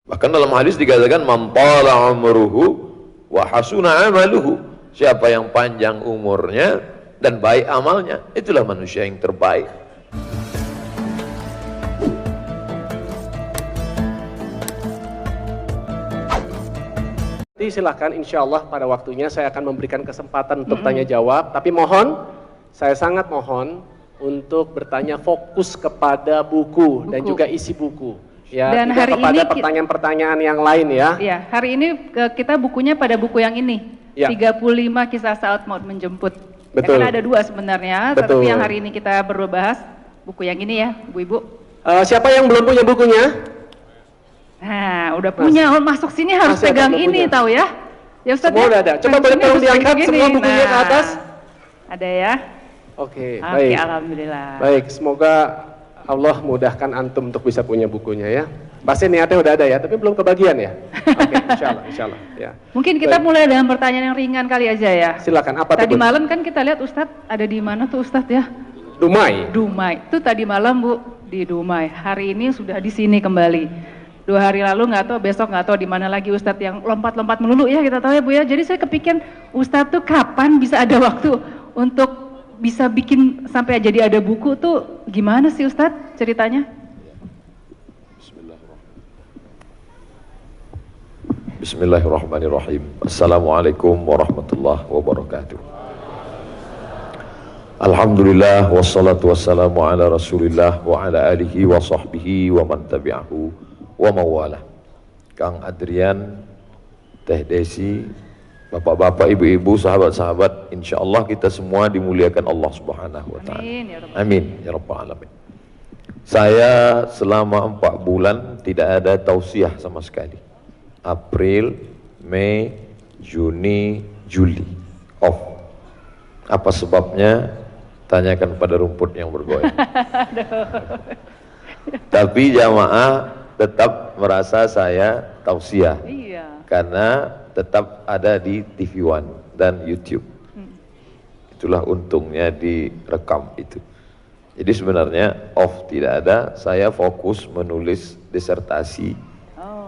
Bahkan dalam hadis dikatakan man tala umruhu wa hasuna amaluhu. Siapa yang panjang umurnya dan baik amalnya, itulah manusia yang terbaik. Silahkan, insya Allah pada waktunya saya akan memberikan kesempatan untuk tanya jawab, tapi saya sangat mohon untuk bertanya fokus kepada buku dan juga isi buku. Ya, dan tidak hari kepada ini pertanyaan-pertanyaan yang lain ya. Ya, hari ini kita bukunya pada buku yang ini. Ya. 35 kisah saat maut menjemput. Betul. Ya, kan ada dua sebenarnya, Betul. tapi yang hari ini kita perlu bahas buku yang ini ya, Bu-ibu. Siapa yang belum punya bukunya? Nah, udah punya, masuk sini harus Masih ada pegang bukunya. ini tahu ya. Ya Ustaz, Semua ya? udah ada. Coba Yang boleh sini tolong harus diangkat pegang semua ini. bukunya ke atas. Ada ya. Oke, Oke, baik. alhamdulillah. Baik, semoga Allah mudahkan antum untuk bisa punya bukunya ya. Pasti niatnya udah ada ya, tapi belum kebagian ya. Oke, insya Allah ya. Mungkin kita mulai dengan pertanyaan yang ringan kali aja ya. Silakan, apa Tadi tuh? malam kan kita lihat Ustadz ada di mana tuh Ustadz ya? Dumai. Dumai. Itu tadi malam Bu di Dumai. Hari ini sudah di sini kembali. 2 hari lalu nggak tahu, besok nggak tahu di mana lagi Ustadz yang lompat-lompat melulu ya, kita tahu ya Bu ya. Jadi saya kepikiran Ustadz tuh kapan bisa ada waktu untuk bisa bikin sampai jadi ada buku tuh gimana sih Ustadz ceritanya? Bismillahirrahmanirrahim. Assalamualaikum warahmatullahi wabarakatuh. Alhamdulillah wassalatu wassalamu ala rasulillah wa ala alihi wa sahbihi wa man tabi'ahu wa mawalah. Kang Adrian, Teh Desi, bapak-bapak, ibu-ibu, sahabat-sahabat, insyaallah kita semua dimuliakan Allah Subhanahu wa taala. Amin ya Rabbal Amin ya rabbal alamin. Saya selama 4 bulan tidak ada tausiah sama sekali. April, Mei, Juni, Juli off. Apa sebabnya? Tanyakan pada rumput yang bergoyang. Tapi jamaah tetap merasa saya tausiah. Iya. Karena tetap ada di TV One dan YouTube. Itulah untungnya direkam itu. Jadi sebenarnya off tidak ada, saya fokus menulis disertasi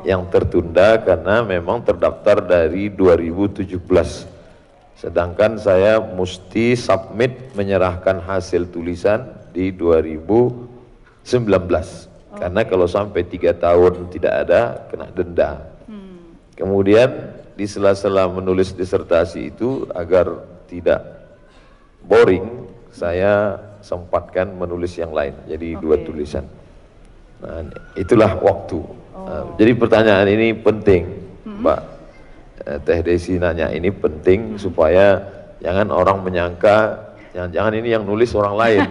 yang tertunda karena memang terdaftar dari 2017. Sedangkan saya mesti submit menyerahkan hasil tulisan di 2019. Karena kalau sampai 3 tahun tidak ada, kena denda. Kemudian di sela-sela menulis disertasi itu agar tidak boring, saya sempatkan menulis yang lain. Jadi 2 tulisan. Nah, itulah waktu. Nah, jadi pertanyaan ini penting, Mbak Teh Desi nanya ini penting supaya jangan orang menyangka jangan-jangan ini yang nulis orang lain.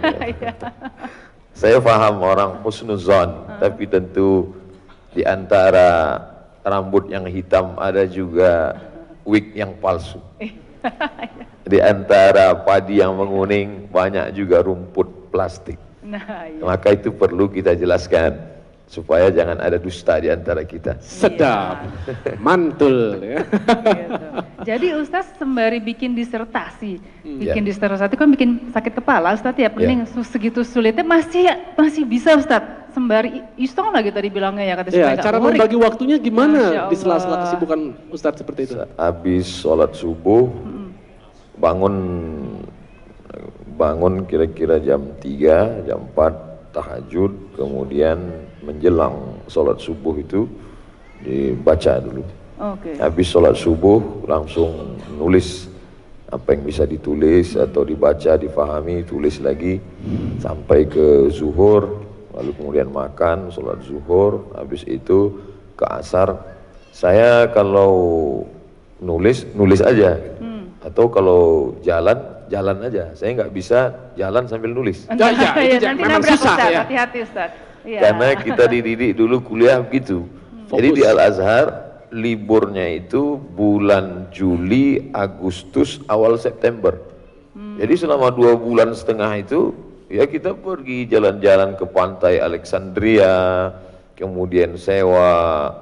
Saya paham orang husnuzon, tapi tentu di antara rambut yang hitam ada juga wig yang palsu. Di antara padi yang menguning banyak juga rumput plastik. Nah, iya. Maka itu perlu kita jelaskan supaya jangan ada dusta di antara kita. Sedap, mantul ya. Gitu. Jadi Ustaz sembari bikin disertasi, disertasi kan bikin sakit kepala Ustaz ya, pening segitu sulitnya masih bisa Ustaz sembari iseng lagi tadi bilangnya ya kata Ya, cara membagi waktunya gimana di sela-sela kesibukan Ustadz seperti itu? Habis sholat subuh, bangun kira-kira jam 3, jam 4 tahajud, kemudian menjelang sholat subuh itu dibaca dulu. Habis sholat subuh langsung nulis apa yang bisa ditulis atau dibaca, difahami, tulis lagi sampai ke zuhur, lalu kemudian makan, sholat zuhur, habis itu ke asar. Saya kalau nulis aja, atau kalau jalan aja. Saya nggak bisa jalan sambil nulis. Nanti memang nabrak susah Ustaz, ya. hati-hati Ustaz. Ya. Karena kita dididik dulu kuliah begitu. Jadi di Al-Azhar liburnya itu bulan Juli, Agustus, awal September. Jadi selama 2,5 bulan itu ya kita pergi jalan-jalan ke pantai Alexandria, kemudian sewa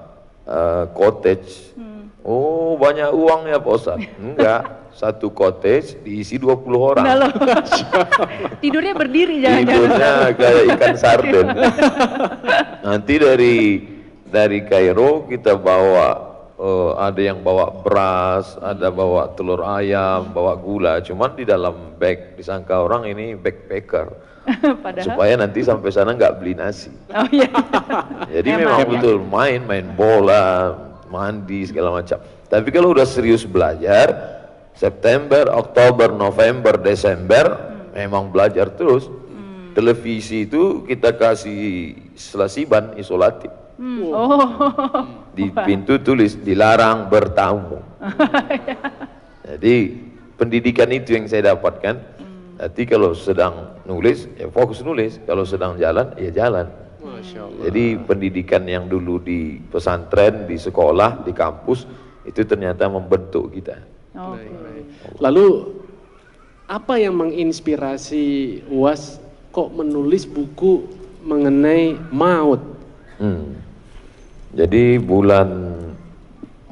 cottage. Oh banyak uang ya Pak Ustaz? Enggak, satu cottage diisi 20 orang. Tidurnya berdiri jangan-jangan. Tidurnya kayak ikan sarden. Nanti dari dari Kairo kita bawa ada yang bawa beras, ada bawa telur ayam, bawa gula, cuman di dalam bag, disangka orang ini backpacker. Padahal Supaya nanti sampai sana nggak beli nasi. oh iya. Jadi Hemat memang ya. betul main bola, mandi segala macam. Tapi kalau udah serius belajar, September, Oktober, November, Desember, memang belajar terus. Televisi itu kita kasih selasiban isolatif. Oh. Di pintu tulis dilarang bertamu. Jadi pendidikan itu yang saya dapatkan. Nanti kalau sedang nulis, ya fokus nulis. Kalau sedang jalan, ya jalan. Masya Allah. Jadi pendidikan yang dulu di pesantren, di sekolah, di kampus, itu ternyata membentuk kita. Oke. Lalu apa yang menginspirasi UAS kok menulis buku mengenai maut? Jadi bulan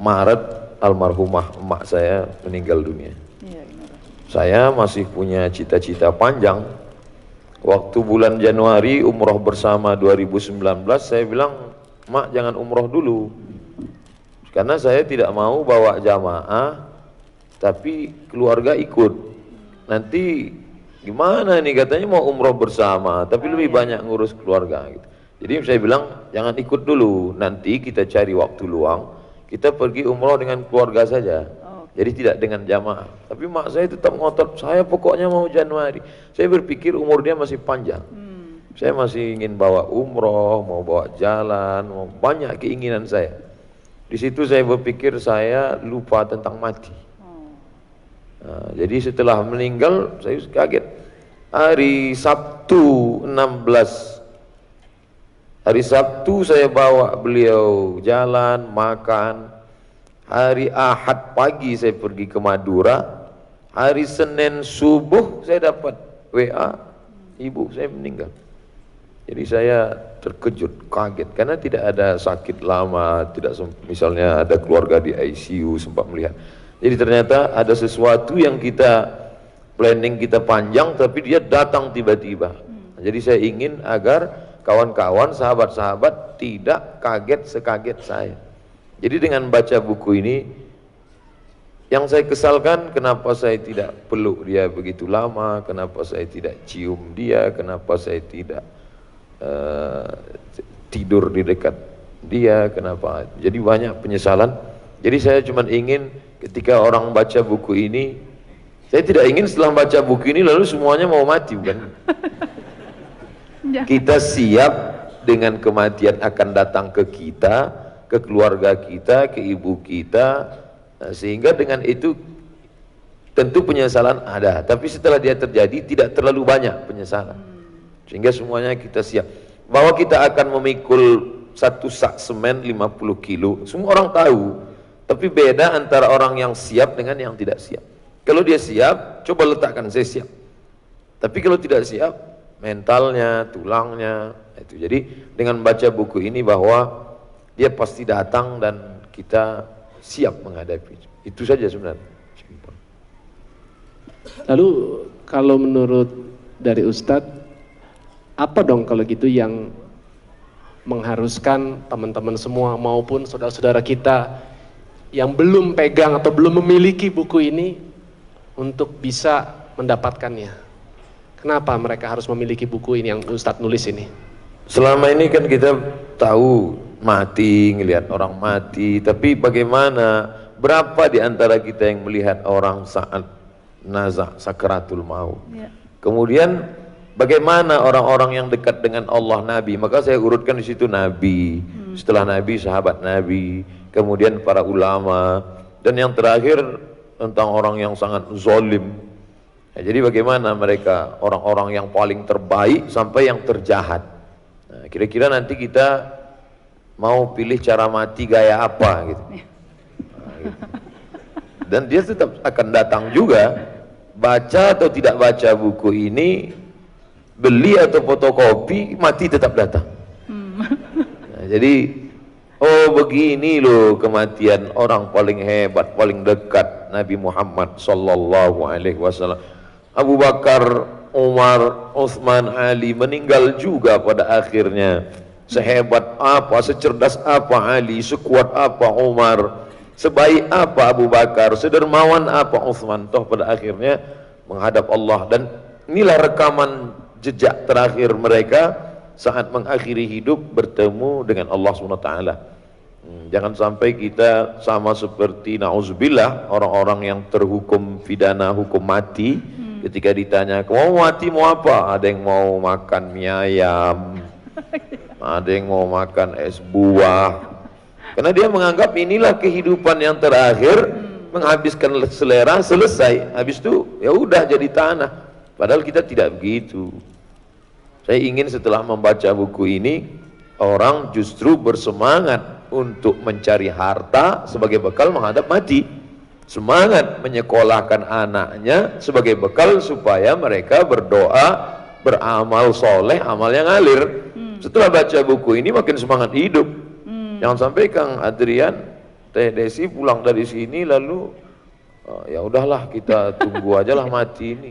Maret almarhumah emak saya meninggal dunia. Iya, benar. Saya masih punya cita-cita panjang. Waktu bulan Januari umroh bersama 2019, saya bilang, "Mak, jangan umroh dulu." Karena saya tidak mau bawa jamaah, tapi keluarga ikut. Nanti gimana nih, katanya mau umroh bersama, tapi lebih banyak ngurus keluarga gitu. Jadi saya bilang, jangan ikut dulu, nanti kita cari waktu luang, kita pergi umroh dengan keluarga saja. Jadi tidak dengan jamaah. Tapi mak saya tetap ngotot, saya pokoknya mau Januari. Saya berpikir umur dia masih panjang. Saya masih ingin bawa umroh, mau bawa jalan, mau banyak keinginan saya. Di situ saya berpikir saya lupa tentang mati. Nah, jadi setelah meninggal saya kaget. Hari Sabtu 16, hari Sabtu saya bawa beliau jalan, makan. Hari Ahad pagi saya pergi ke Madura. Hari Senin subuh saya dapat WA, ibu saya meninggal. Jadi saya terkejut, kaget, karena tidak ada sakit lama, tidak misalnya ada keluarga di ICU sempat melihat. Jadi ternyata ada sesuatu yang kita planning kita panjang, tapi dia datang tiba-tiba. Jadi saya ingin agar kawan-kawan, sahabat-sahabat tidak kaget sekaget saya. Jadi dengan baca buku ini, yang saya kesalkan kenapa saya tidak peluk dia begitu lama, kenapa saya tidak cium dia, kenapa saya tidak tidur di dekat dia, kenapa. Jadi banyak penyesalan. Jadi saya cuma ingin ketika orang baca buku ini, saya tidak ingin setelah baca buku ini lalu semuanya mau mati, bukan? Kita siap dengan kematian akan datang ke kita, ke keluarga kita, ke ibu kita, sehingga dengan itu tentu penyesalan ada, tapi setelah dia terjadi tidak terlalu banyak penyesalan, sehingga semuanya kita siap bahwa kita akan memikul satu sak semen 50 kilo, semua orang tahu, tapi beda antara orang yang siap dengan yang tidak siap. Kalau dia siap, coba letakkan saya siap, tapi kalau tidak siap, mentalnya, tulangnya itu. Jadi dengan baca buku ini bahwa dia pasti datang dan kita siap menghadapi. Itu saja sebenarnya. Lalu kalau menurut dari Ustadz, apa dong kalau gitu yang mengharuskan teman-teman semua maupun saudara-saudara kita yang belum pegang atau belum memiliki buku ini untuk bisa mendapatkannya? Kenapa mereka harus memiliki buku ini yang Ustadz nulis ini? Selama ini kan kita tahu mati, ngelihat orang mati, tapi bagaimana, berapa di antara kita yang melihat orang saat nazak sakaratul maut? Kemudian bagaimana orang-orang yang dekat dengan Allah, Nabi? Maka saya urutkan di situ Nabi, setelah Nabi sahabat Nabi, kemudian para ulama, dan yang terakhir tentang orang yang sangat zalim. Ya, jadi bagaimana mereka, orang-orang yang paling terbaik sampai yang terjahat. Nah, kira-kira nanti kita mau pilih cara mati gaya apa gitu. Nah, gitu. Dan dia tetap akan datang juga, baca atau tidak baca buku ini, beli atau fotokopi, mati tetap datang. Nah, jadi oh begini loh kematian orang paling hebat, paling dekat Nabi Muhammad sallallahu alaihi wasallam. Abu Bakar, Umar, Utsman, Ali meninggal juga pada akhirnya. Sehebat sehebat apa, secerdas apa Ali, sekuat apa Umar, sebaik apa Abu Bakar, sedermawan apa Utsman, toh pada akhirnya menghadap Allah. Dan inilah rekaman jejak terakhir mereka saat mengakhiri hidup bertemu dengan Allah SWT. Jangan sampai kita sama seperti na'udzubillah orang-orang yang terhukum pidana hukum mati. Ketika ditanya mau mati mau apa, ada yang mau makan mie ayam, ada yang mau makan es buah, karena dia menganggap inilah kehidupan yang terakhir, menghabiskan selera, selesai, habis itu ya udah jadi tanah. Padahal kita tidak begitu. Saya ingin setelah membaca buku ini, orang justru bersemangat untuk mencari harta sebagai bekal menghadap mati, semangat menyekolahkan anaknya sebagai bekal supaya mereka berdoa, beramal soleh, amal yang ngalir. Setelah baca buku ini makin semangat hidup. Jangan sampai Kang Adrian, Teh Desi pulang dari sini lalu ya udahlah kita tunggu aja lah mati ini.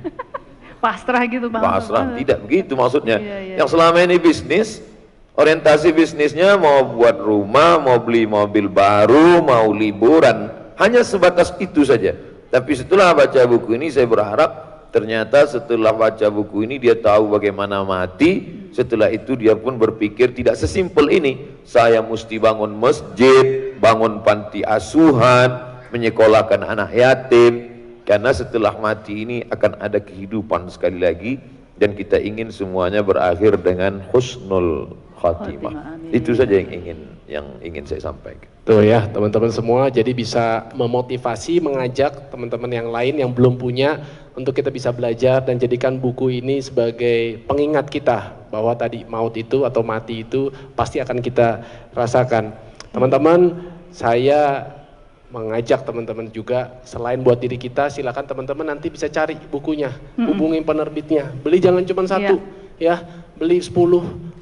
Pasrah gitu Bang. Pasrah, tidak begitu maksudnya. Iya. Yang selama ini bisnis, orientasi bisnisnya mau buat rumah, mau beli mobil baru, mau liburan, hanya sebatas itu saja. Tapi setelah baca buku ini saya berharap ternyata setelah baca buku ini dia tahu bagaimana mati. Setelah itu dia pun berpikir tidak sesimpel ini, saya mesti bangun masjid, bangun panti asuhan, menyekolahkan anak yatim, karena setelah mati ini akan ada kehidupan sekali lagi, dan kita ingin semuanya berakhir dengan husnul khatimah. Itu saja yang ingin saya sampaikan. Tuh ya teman-teman semua, jadi bisa memotivasi, mengajak teman-teman yang lain yang belum punya untuk kita bisa belajar dan jadikan buku ini sebagai pengingat kita bahwa tadi maut itu atau mati itu pasti akan kita rasakan. Teman-teman, saya mengajak teman-teman juga, selain buat diri kita, silakan teman-teman nanti bisa cari bukunya, hubungi penerbitnya, beli jangan cuma satu, ya, beli 10,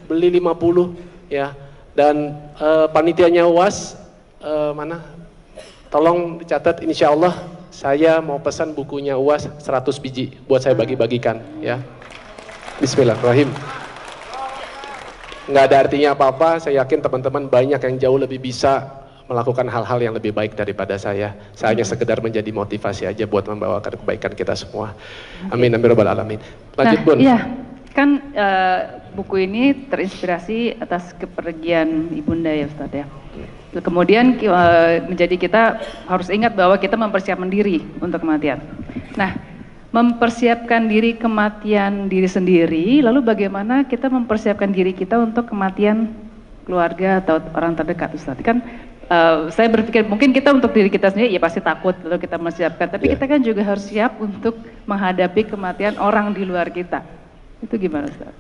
beli 50, ya, dan panitianya UAS mana? Tolong dicatat, insya Allah saya mau pesan bukunya UAS 100 biji buat saya bagi-bagikan, ya. Bismillahirrahmanirrahim. Nggak ada artinya apa-apa, saya yakin teman-teman banyak yang jauh lebih bisa melakukan hal-hal yang lebih baik daripada saya. Saya hanya sekedar menjadi motivasi aja buat membawakan kebaikan kita semua. Amin, amin, rabbal alamin. Lanjut, Bun. Iya, kan buku ini terinspirasi atas kepergian Ibunda ya Ustadz ya. Kemudian menjadi kita harus ingat bahwa kita mempersiapkan diri untuk kematian. Nah, mempersiapkan diri kematian diri sendiri, lalu bagaimana kita mempersiapkan diri kita untuk kematian keluarga atau orang terdekat Ustadz? Kan saya berpikir mungkin kita untuk diri kita sendiri ya pasti takut lalu kita mempersiapkan, tapi kita kan juga harus siap untuk menghadapi kematian orang di luar kita. Itu gimana Ustaz?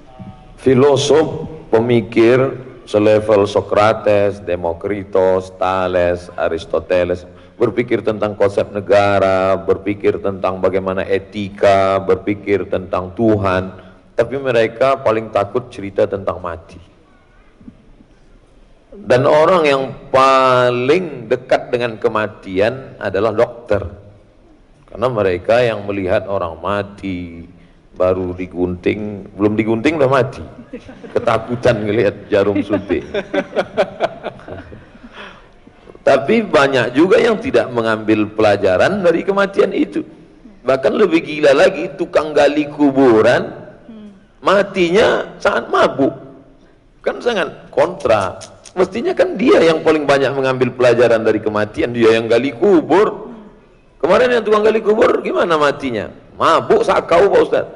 Filosof, pemikir selevel Socrates, Demokritos, Thales, Aristoteles berpikir tentang konsep negara, berpikir tentang bagaimana etika, berpikir tentang Tuhan, tapi mereka paling takut cerita tentang mati. Dan orang yang paling dekat dengan kematian adalah dokter, karena mereka yang melihat orang mati, baru digunting, belum digunting udah mati, ketakutan ngelihat jarum suntik. Tapi banyak juga yang tidak mengambil pelajaran dari kematian itu. Bahkan lebih gila lagi, tukang gali kuburan matinya saat mabuk, kan sangat kontra. Mestinya kan dia yang paling banyak mengambil pelajaran dari kematian, dia yang gali kubur. Kemarin yang tukang gali kubur gimana matinya? Mabuk sakau Pak Ustaz.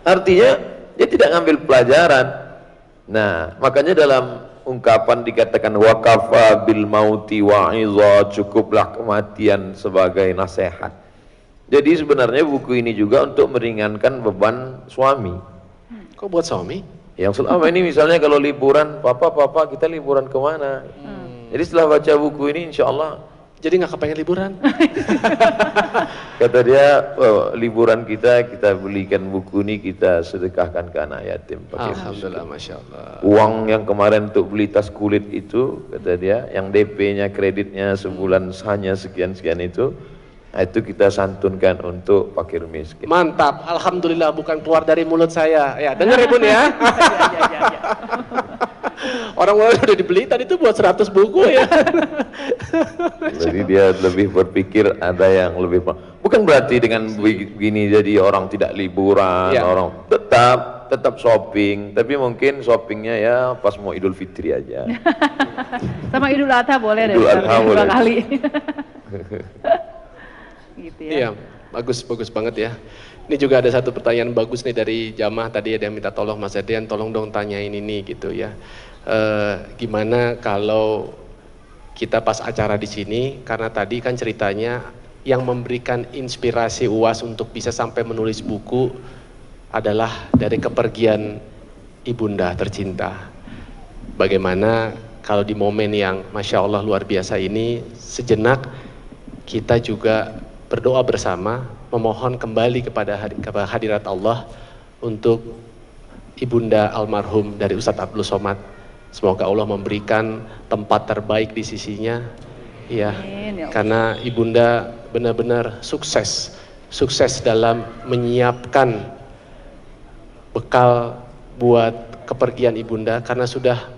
Artinya dia tidak ngambil pelajaran. Nah, makanya dalam ungkapan dikatakan waqafa bil mauti wa'iza, cukuplah kematian sebagai nasihat. Jadi sebenarnya buku ini juga untuk meringankan beban suami. Kok buat suami? Yang selama ini misalnya kalau liburan, papa kita liburan kemana? Jadi setelah baca buku ini insya Allah jadi nggak kepengen liburan. Kata dia, oh, liburan kita belikan buku ini, kita sedekahkan ke anak yatim. Alhamdulillah, Masya Allah. Uang yang kemarin untuk beli tas kulit itu, kata dia, yang DP-nya kreditnya sebulan hanya sekian-sekian itu, nah itu kita santunkan untuk fakir miskin. Mantap, Alhamdulillah bukan keluar dari mulut saya. Ya, dengar ya Bun ya. Orang udah dibeli tadi itu buat 100 buku ya. Jadi dia lebih berpikir ada yang lebih, bukan berarti dengan begini jadi orang tidak liburan, Ya. orang tetap shopping, tapi mungkin shoppingnya ya pas mau Idul Fitri aja. Sama Idul Adha boleh deh. Idul Ustaz, Adha ya, dua boleh. kali. Gitu ya. Iya, bagus banget ya. Ini juga ada satu pertanyaan bagus nih dari jamaah tadi, ada yang minta tolong Mas Adrian, tolong dong tanyain ini gitu ya. Gimana kalau kita pas acara di sini, karena tadi kan ceritanya yang memberikan inspirasi UAS untuk bisa sampai menulis buku adalah dari kepergian ibunda tercinta. Bagaimana kalau di momen yang Masya Allah luar biasa ini, sejenak kita juga berdoa bersama, memohon kembali kepada hadirat Allah untuk ibunda almarhum dari Ustadz Abdul Somad. Semoga Allah memberikan tempat terbaik di sisinya, ya, Amin, ya Allah. karena ibunda benar-benar sukses dalam menyiapkan bekal buat kepergian ibunda, karena sudah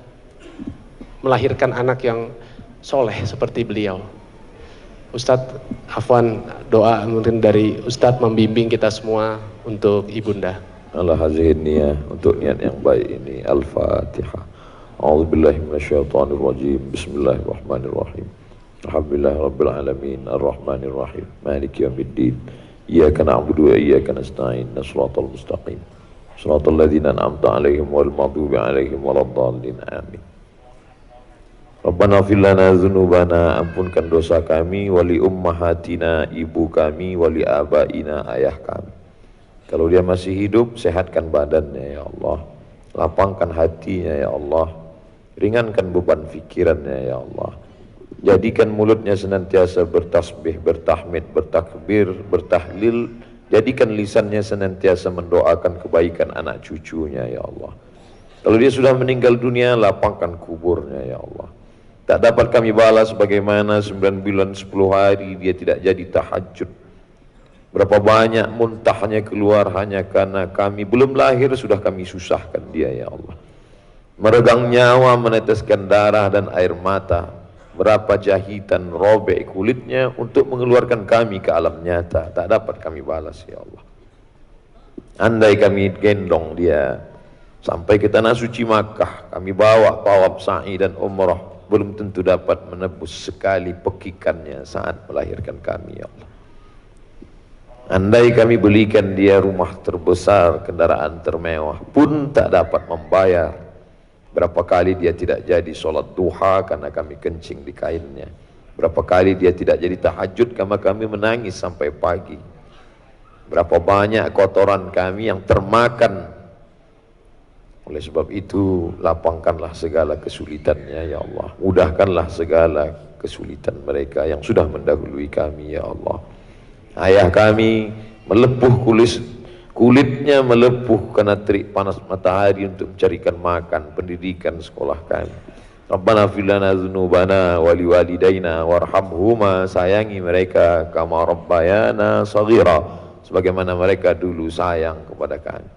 melahirkan anak yang soleh seperti beliau. Ustadz, afwan, doa mungkin dari Ustadz membimbing kita semua untuk ibunda. Allah hazihin niyah untuk niat yang baik ini. Al-Fatihah. A'udzubillahi minasyaitonirrajim. Bismillahirrahmanirrahim. Alhamdulillah rabbil alamin arrahmanir rahim maliki yaumiddin. Iyyaka na'budu wa iyyaka nasta'in. Shiratal mustaqim. Shiratal ladzina an'amta 'alaihim wal maghdubi 'alaihim waladdallin. Amin. Rabbana fir lana dzunubana, ampunkan dosa kami, wali ummahatina, ibu kami, wali abaina, ayah kami. Kalau dia masih hidup, sehatkan badannya ya Allah, lapangkan hatinya ya Allah, ringankan beban fikirannya ya Allah, jadikan mulutnya senantiasa bertasbih, bertahmid, bertakbir, bertahlil, jadikan lisannya senantiasa mendoakan kebaikan anak cucunya ya Allah. Kalau dia sudah meninggal dunia, lapangkan kuburnya ya Allah. Tak dapat kami balas bagaimana 9 bulan 10 hari dia tidak jadi tahajud. Berapa banyak muntahnya keluar hanya karena kami belum lahir sudah kami susahkan dia ya Allah. Meregang nyawa, meneteskan darah dan air mata. Berapa jahitan robek kulitnya untuk mengeluarkan kami ke alam nyata. Tak dapat kami balas ya Allah. Andai kami gendong dia sampai ke tanah suci Makkah, kami bawa tawaf sa'i dan umrah, belum tentu dapat menebus sekali pekikannya saat melahirkan kami ya Allah. Andai kami belikan dia rumah terbesar, kendaraan termewah, pun tak dapat membayar. Berapa kali dia tidak jadi sholat duha karena kami kencing di kainnya. Berapa kali dia tidak jadi tahajud karena kami menangis sampai pagi. Berapa banyak kotoran kami yang termakan. Oleh sebab itu, lapangkanlah segala kesulitannya ya Allah. Mudahkanlah segala kesulitan mereka yang sudah mendahului kami ya Allah. Ayah kami melepuh kulitnya melepuh karena terik panas matahari untuk mencarikan makan, pendidikan sekolah kami. Rabbana fir lana dzunubana wa liwalidayna warhamhuma, sayangi mereka kama rabbayana shaghira, sebagaimana mereka dulu sayang kepada kami.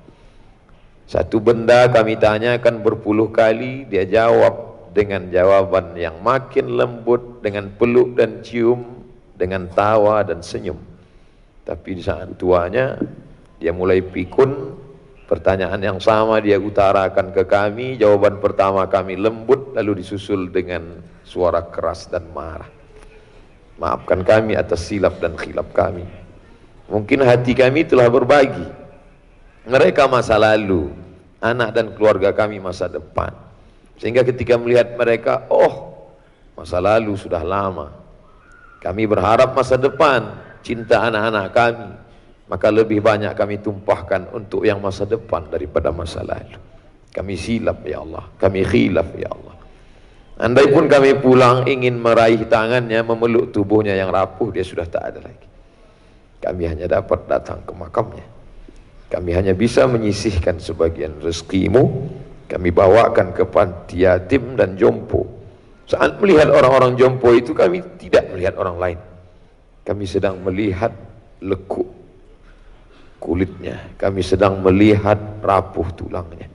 Satu benda kami tanyakan berpuluh kali, dia jawab dengan jawaban yang makin lembut, dengan peluk dan cium, dengan tawa dan senyum. Tapi di saat tuanya dia mulai pikun, pertanyaan yang sama dia utarakan ke kami, jawaban pertama kami lembut, lalu disusul dengan suara keras dan marah. Maafkan kami atas silap dan khilaf kami. Mungkin hati kami telah berbagi, mereka masa lalu, anak dan keluarga kami masa depan. Sehingga ketika melihat mereka, oh masa lalu sudah lama, kami berharap masa depan, cinta anak-anak kami, maka lebih banyak kami tumpahkan untuk yang masa depan daripada masa lalu. Kami silap ya Allah, kami khilaf ya Allah. Andai pun kami pulang ingin meraih tangannya, memeluk tubuhnya yang rapuh, dia sudah tak ada lagi. Kami hanya dapat datang ke makamnya. Kami hanya bisa menyisihkan sebagian rezekimu, kami bawakan ke panti yatim dan jompo. Saat melihat orang-orang jompo itu, kami tidak melihat orang lain. Kami sedang melihat lekuk kulitnya, kami sedang melihat rapuh tulangnya.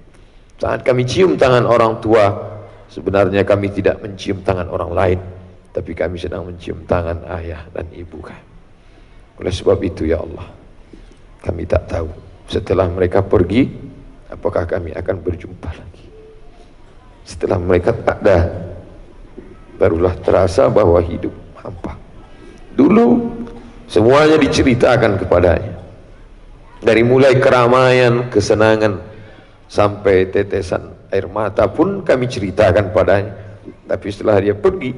Saat kami cium tangan orang tua, sebenarnya kami tidak mencium tangan orang lain, tapi kami sedang mencium tangan ayah dan ibu kami. Oleh sebab itu ya Allah, kami tak tahu setelah mereka pergi apakah kami akan berjumpa lagi. Setelah mereka tak ada, barulah terasa bahwa hidup hampa. Dulu semuanya diceritakan kepadanya, dari mulai keramaian, kesenangan, sampai tetesan air mata pun kami ceritakan padanya. Tapi setelah dia pergi,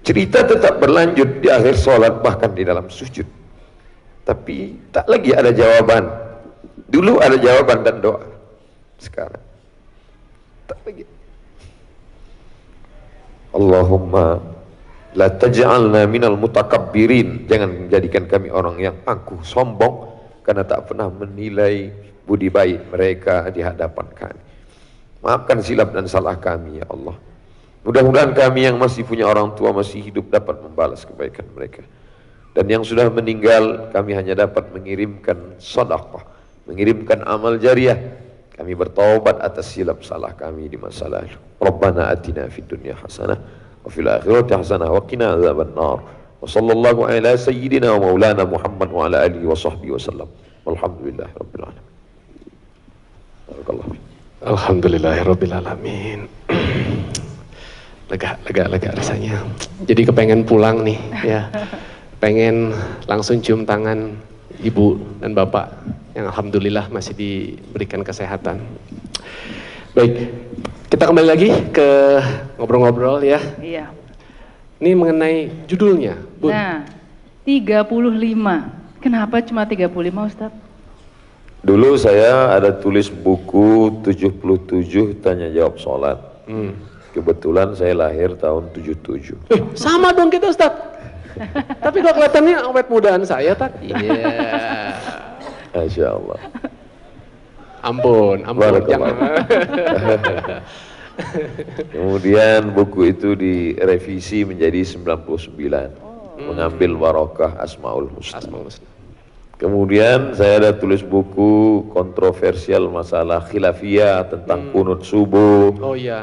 cerita tetap berlanjut di akhir sholat, bahkan di dalam sujud. Tapi tak lagi ada jawaban. Dulu ada jawaban dan doa, sekarang tak lagi. Allahumma la taj'alna minal mutakabbirin, jangan menjadikan kami orang yang angkuh sombong karena tak pernah menilai budi baik mereka di hadapan kami. Maafkan silap dan salah kami ya Allah. Mudah-mudahan kami yang masih punya orang tua masih hidup dapat membalas kebaikan mereka, dan yang sudah meninggal kami hanya dapat mengirimkan sedekah, mengirimkan amal jariah. Kami bertaubat atas silap salah kami di masa lalu. Rabbana atina fid dunya hasanah wa fil akhirati hasanah wa qina adzabannar. Wa sallallahu ala sayyidina wa maulana Muhammad wa ala alihi wa sahbihi wasallam. Walhamdulillahirabbil alamin. Barakallahu. Alhamdulillahirabbil alamin. Lega rasanya. Jadi kepengen pulang nih ya. Pengen langsung cium tangan ibu dan bapak yang alhamdulillah masih diberikan kesehatan. Baik, kita kembali lagi ke ngobrol-ngobrol ya. Iya. Ini mengenai judulnya, Bun. Nah, 35. Kenapa cuma 35, Ustaz? Dulu saya ada tulis buku 77 tanya jawab sholat. Kebetulan saya lahir tahun 77. Sama dong kita, Ustaz. Tapi kok kelihatannya awet mudaan saya, tak? Iya. Masya Allah. Ampun, jangan. Kemudian buku itu direvisi menjadi 99, mengambil barokah Asmaul Husna. Kemudian saya ada tulis buku kontroversial masalah khilafiyah tentang kunut subuh,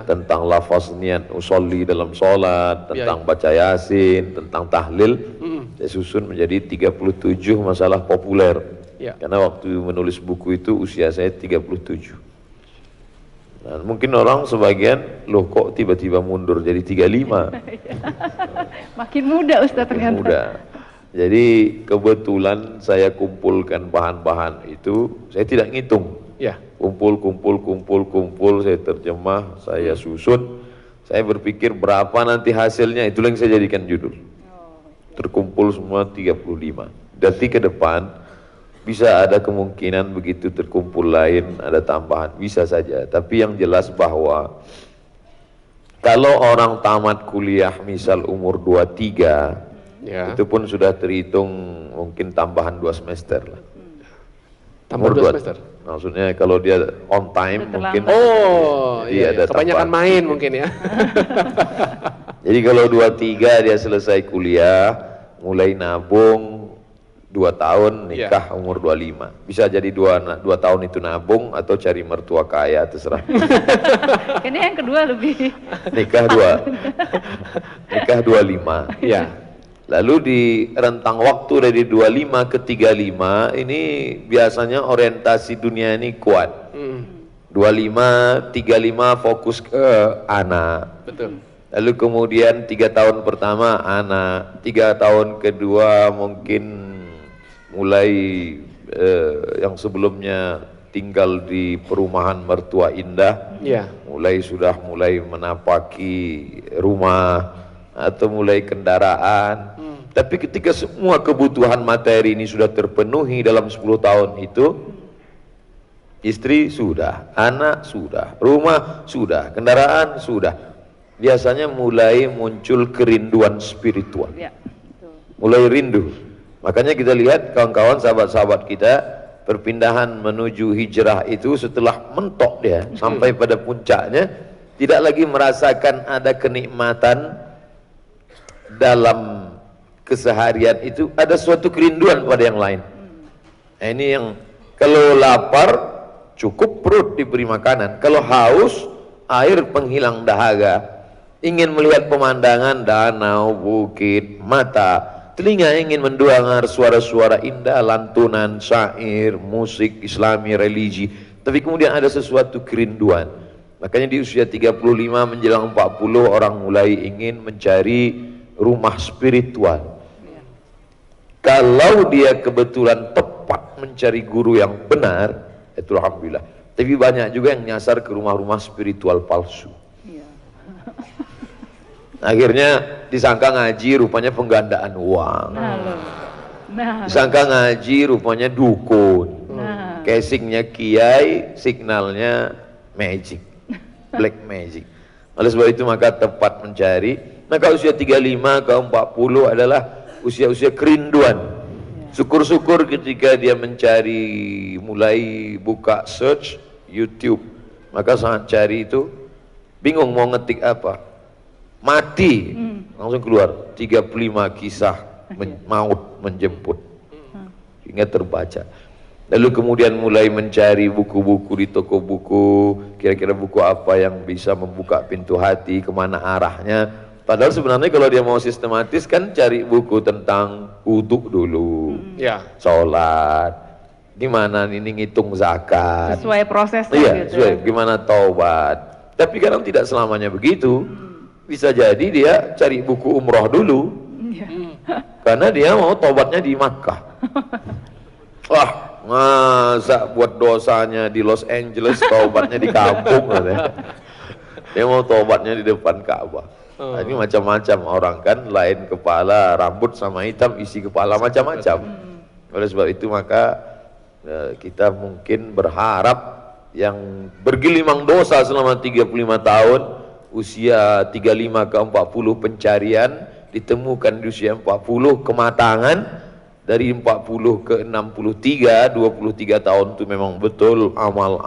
tentang lafaz niat usolli dalam sholat, tentang baca yasin, tentang tahlil. Saya susun menjadi 37 masalah populer. Karena waktu menulis buku itu usia saya 37. Nah, mungkin orang sebagian, loh kok tiba-tiba mundur jadi 35. Makin muda Ustaz ternyata. Muda. Jadi kebetulan saya kumpulkan bahan-bahan itu, saya tidak ngitung. Kumpul, saya terjemah, saya susun. Saya berpikir berapa nanti hasilnya, itulah yang saya jadikan judul. Terkumpul semua 35. Berarti ke depan bisa ada kemungkinan begitu terkumpul lain, ada tambahan, bisa saja. Tapi yang jelas bahwa kalau orang tamat kuliah misal umur 23, itu pun sudah terhitung mungkin tambahan 2 semester lah. Tambah 2 semester? Maksudnya kalau dia on time mungkin. Ada kebanyakan main mungkin ya. Jadi kalau 23 dia selesai kuliah, mulai nabung 2 tahun, nikah umur 25. Bisa jadi 2 tahun itu nabung atau cari mertua kaya, terserah. Ini yang kedua lebih. Nikah 25. Iya. Lalu di rentang waktu dari 25 ke 35 ini biasanya orientasi dunia ini kuat. 25, 35 fokus ke anak. Betul. Lalu kemudian 3 tahun pertama anak, 3 tahun kedua mungkin mulai yang sebelumnya tinggal di perumahan mertua indah, mulai menapaki rumah atau mulai kendaraan. Tapi ketika semua kebutuhan materi ini sudah terpenuhi dalam 10 tahun itu, istri sudah, anak sudah, rumah sudah, kendaraan sudah, biasanya mulai muncul kerinduan spiritual, mulai rindu. Makanya kita lihat kawan-kawan, sahabat-sahabat kita, perpindahan menuju hijrah itu setelah mentok dia sampai pada puncaknya, tidak lagi merasakan ada kenikmatan dalam keseharian itu, ada suatu kerinduan pada yang lain. Nah, ini yang kalau lapar cukup perut diberi makanan, kalau haus air penghilang dahaga. Ingin melihat pemandangan danau, bukit, mata, telinga ingin mendengar suara-suara indah, lantunan, syair, musik, islami, religi. Tapi kemudian ada sesuatu kerinduan. Makanya di usia 35 menjelang 40 orang mulai ingin mencari rumah spiritual. Kalau dia kebetulan tepat mencari guru yang benar, itu alhamdulillah. Tapi banyak juga yang nyasar ke rumah-rumah spiritual palsu. Akhirnya disangka ngaji rupanya penggandaan uang. Disangka ngaji rupanya dukun. Casingnya kiai, signalnya magic, black magic. Oleh sebab itu maka tepat mencari. Maka usia 35 ke 40 adalah usia-usia kerinduan. Syukur-syukur ketika dia mencari, mulai buka search YouTube, maka saat cari itu bingung mau ngetik apa. Mati, langsung keluar 35 kisah maut menjemput, hingga terbaca. Lalu kemudian mulai mencari buku-buku di toko buku, kira-kira buku apa yang bisa membuka pintu hati, kemana arahnya. Padahal sebenarnya kalau dia mau sistematis kan cari buku tentang wudhu dulu, sholat, gimana ini ngitung zakat, sesuai prosesnya gitu. Sesuai, gimana taubat. Tapi kadang tidak selamanya begitu. Bisa jadi dia cari buku umroh dulu, karena dia mau taubatnya di Makkah. Wah, masa buat dosanya di Los Angeles, taubatnya di kampung, dia mau taubatnya di depan Ka'bah. Nah, ini macam-macam orang kan, lain kepala, rambut sama hitam, isi kepala macam-macam. Oleh sebab itu maka kita mungkin berharap yang bergelimang dosa selama 35 tahun, usia 35 ke 40 pencarian, ditemukan di usia 40 kematangan, dari 40 ke 63, 23 tahun itu memang betul amal,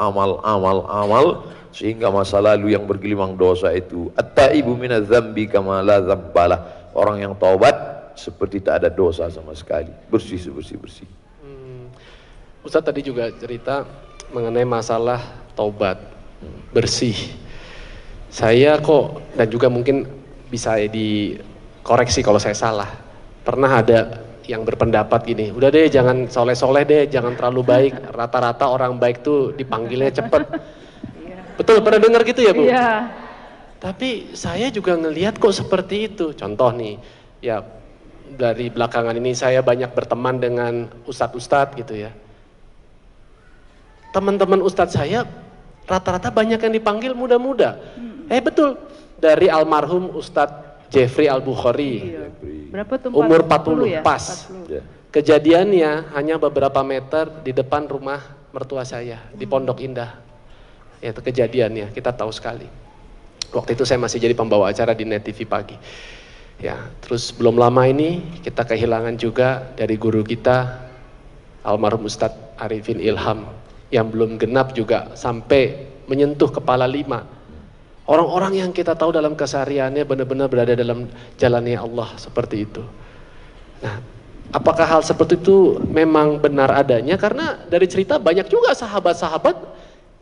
sehingga masa lalu yang bergelimang dosa itu at-taibu minadz dzambi kama la dzambalah. Orang yang taubat seperti tak ada dosa sama sekali, bersih. Ustaz tadi juga cerita mengenai masalah taubat, bersih. Saya kok, dan juga mungkin bisa dikoreksi kalau saya salah, pernah ada yang berpendapat gini, udah deh jangan soleh-soleh deh, jangan terlalu baik, rata-rata orang baik tuh dipanggilnya cepet. Betul, pernah dengar gitu ya Bu? Iya. Tapi saya juga ngelihat kok seperti itu. Contoh nih, ya dari belakangan ini saya banyak berteman dengan ustadz-ustadz gitu ya. Teman-teman ustadz saya rata-rata banyak yang dipanggil muda-muda. Betul, dari almarhum Ustadz Jeffrey Al-Bukhari. Berapa tuh? Umur 40 ya? pas. 40. Kejadiannya hanya beberapa meter di depan rumah mertua saya di Pondok Indah. Ya, itu kejadiannya, kita tahu sekali. Waktu itu saya masih jadi pembawa acara di Net TV Pagi. Ya, terus belum lama ini kita kehilangan juga dari guru kita almarhum Ustadz Arifin Ilham yang belum genap juga sampai menyentuh kepala 5. Orang-orang yang kita tahu dalam kesehariannya benar-benar berada dalam jalannya Allah seperti itu. Nah, apakah hal seperti itu memang benar adanya? Karena dari cerita banyak juga sahabat-sahabat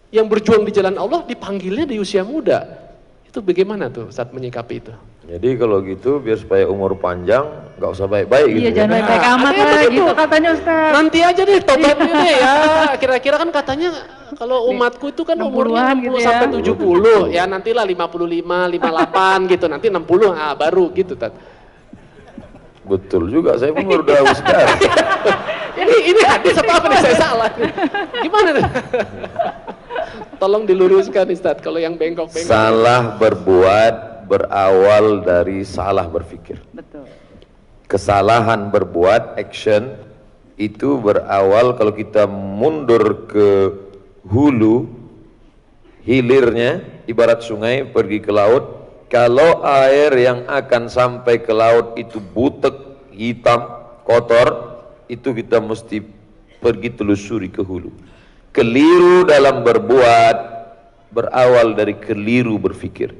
yang berjuang di jalan Allah dipanggilnya di usia muda. Itu bagaimana tuh saat menyikapi itu? Jadi kalau gitu biar supaya umur panjang nggak usah baik-baik gitu. Iya, jangan baik-baik amat lah gitu katanya Ustaz. Nanti aja deh tobatnya deh ya. Kira-kira kan katanya kalau umatku itu kan umurnya 60 gitu ya. sampai 70. Ya nantilah 55, 58 gitu. Nanti 60 baru gitu Tat. Betul juga, saya pun baru tahu sekarang. ini hadis apa nih saya salah? Gimana nih? Tolong diluruskan Ustaz kalau yang bengkok-bengkok. Salah berbuat berawal dari salah berpikir. Betul. Kesalahan berbuat, action, itu berawal kalau kita mundur ke hulu, hilirnya, ibarat sungai pergi ke laut. Kalau air yang akan sampai ke laut itu butek, hitam, kotor, itu kita mesti pergi telusuri ke hulu. Keliru dalam berbuat berawal dari keliru berpikir.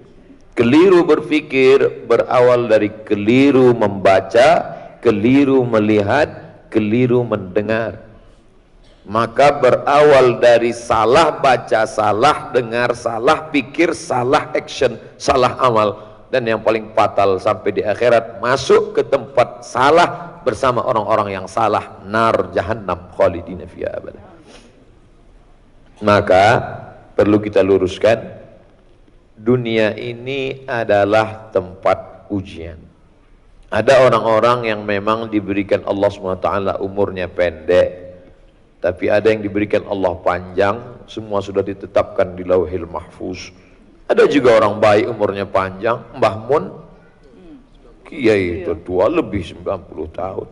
Keliru berpikir berawal dari keliru membaca, keliru melihat, keliru mendengar. Maka berawal dari salah baca, salah dengar, salah pikir, salah action, salah amal, dan yang paling fatal sampai di akhirat masuk ke tempat salah bersama orang-orang yang salah, nar jahannam khalidina fiha abada. Maka perlu kita luruskan, dunia ini adalah tempat ujian. Ada orang-orang yang memang diberikan Allah SWT umurnya pendek, tapi ada yang diberikan Allah panjang, semua sudah ditetapkan di Lauhil Mahfuz. Ada juga orang baik umurnya panjang, Mbah Mun, kiai tertua lebih 90 tahun.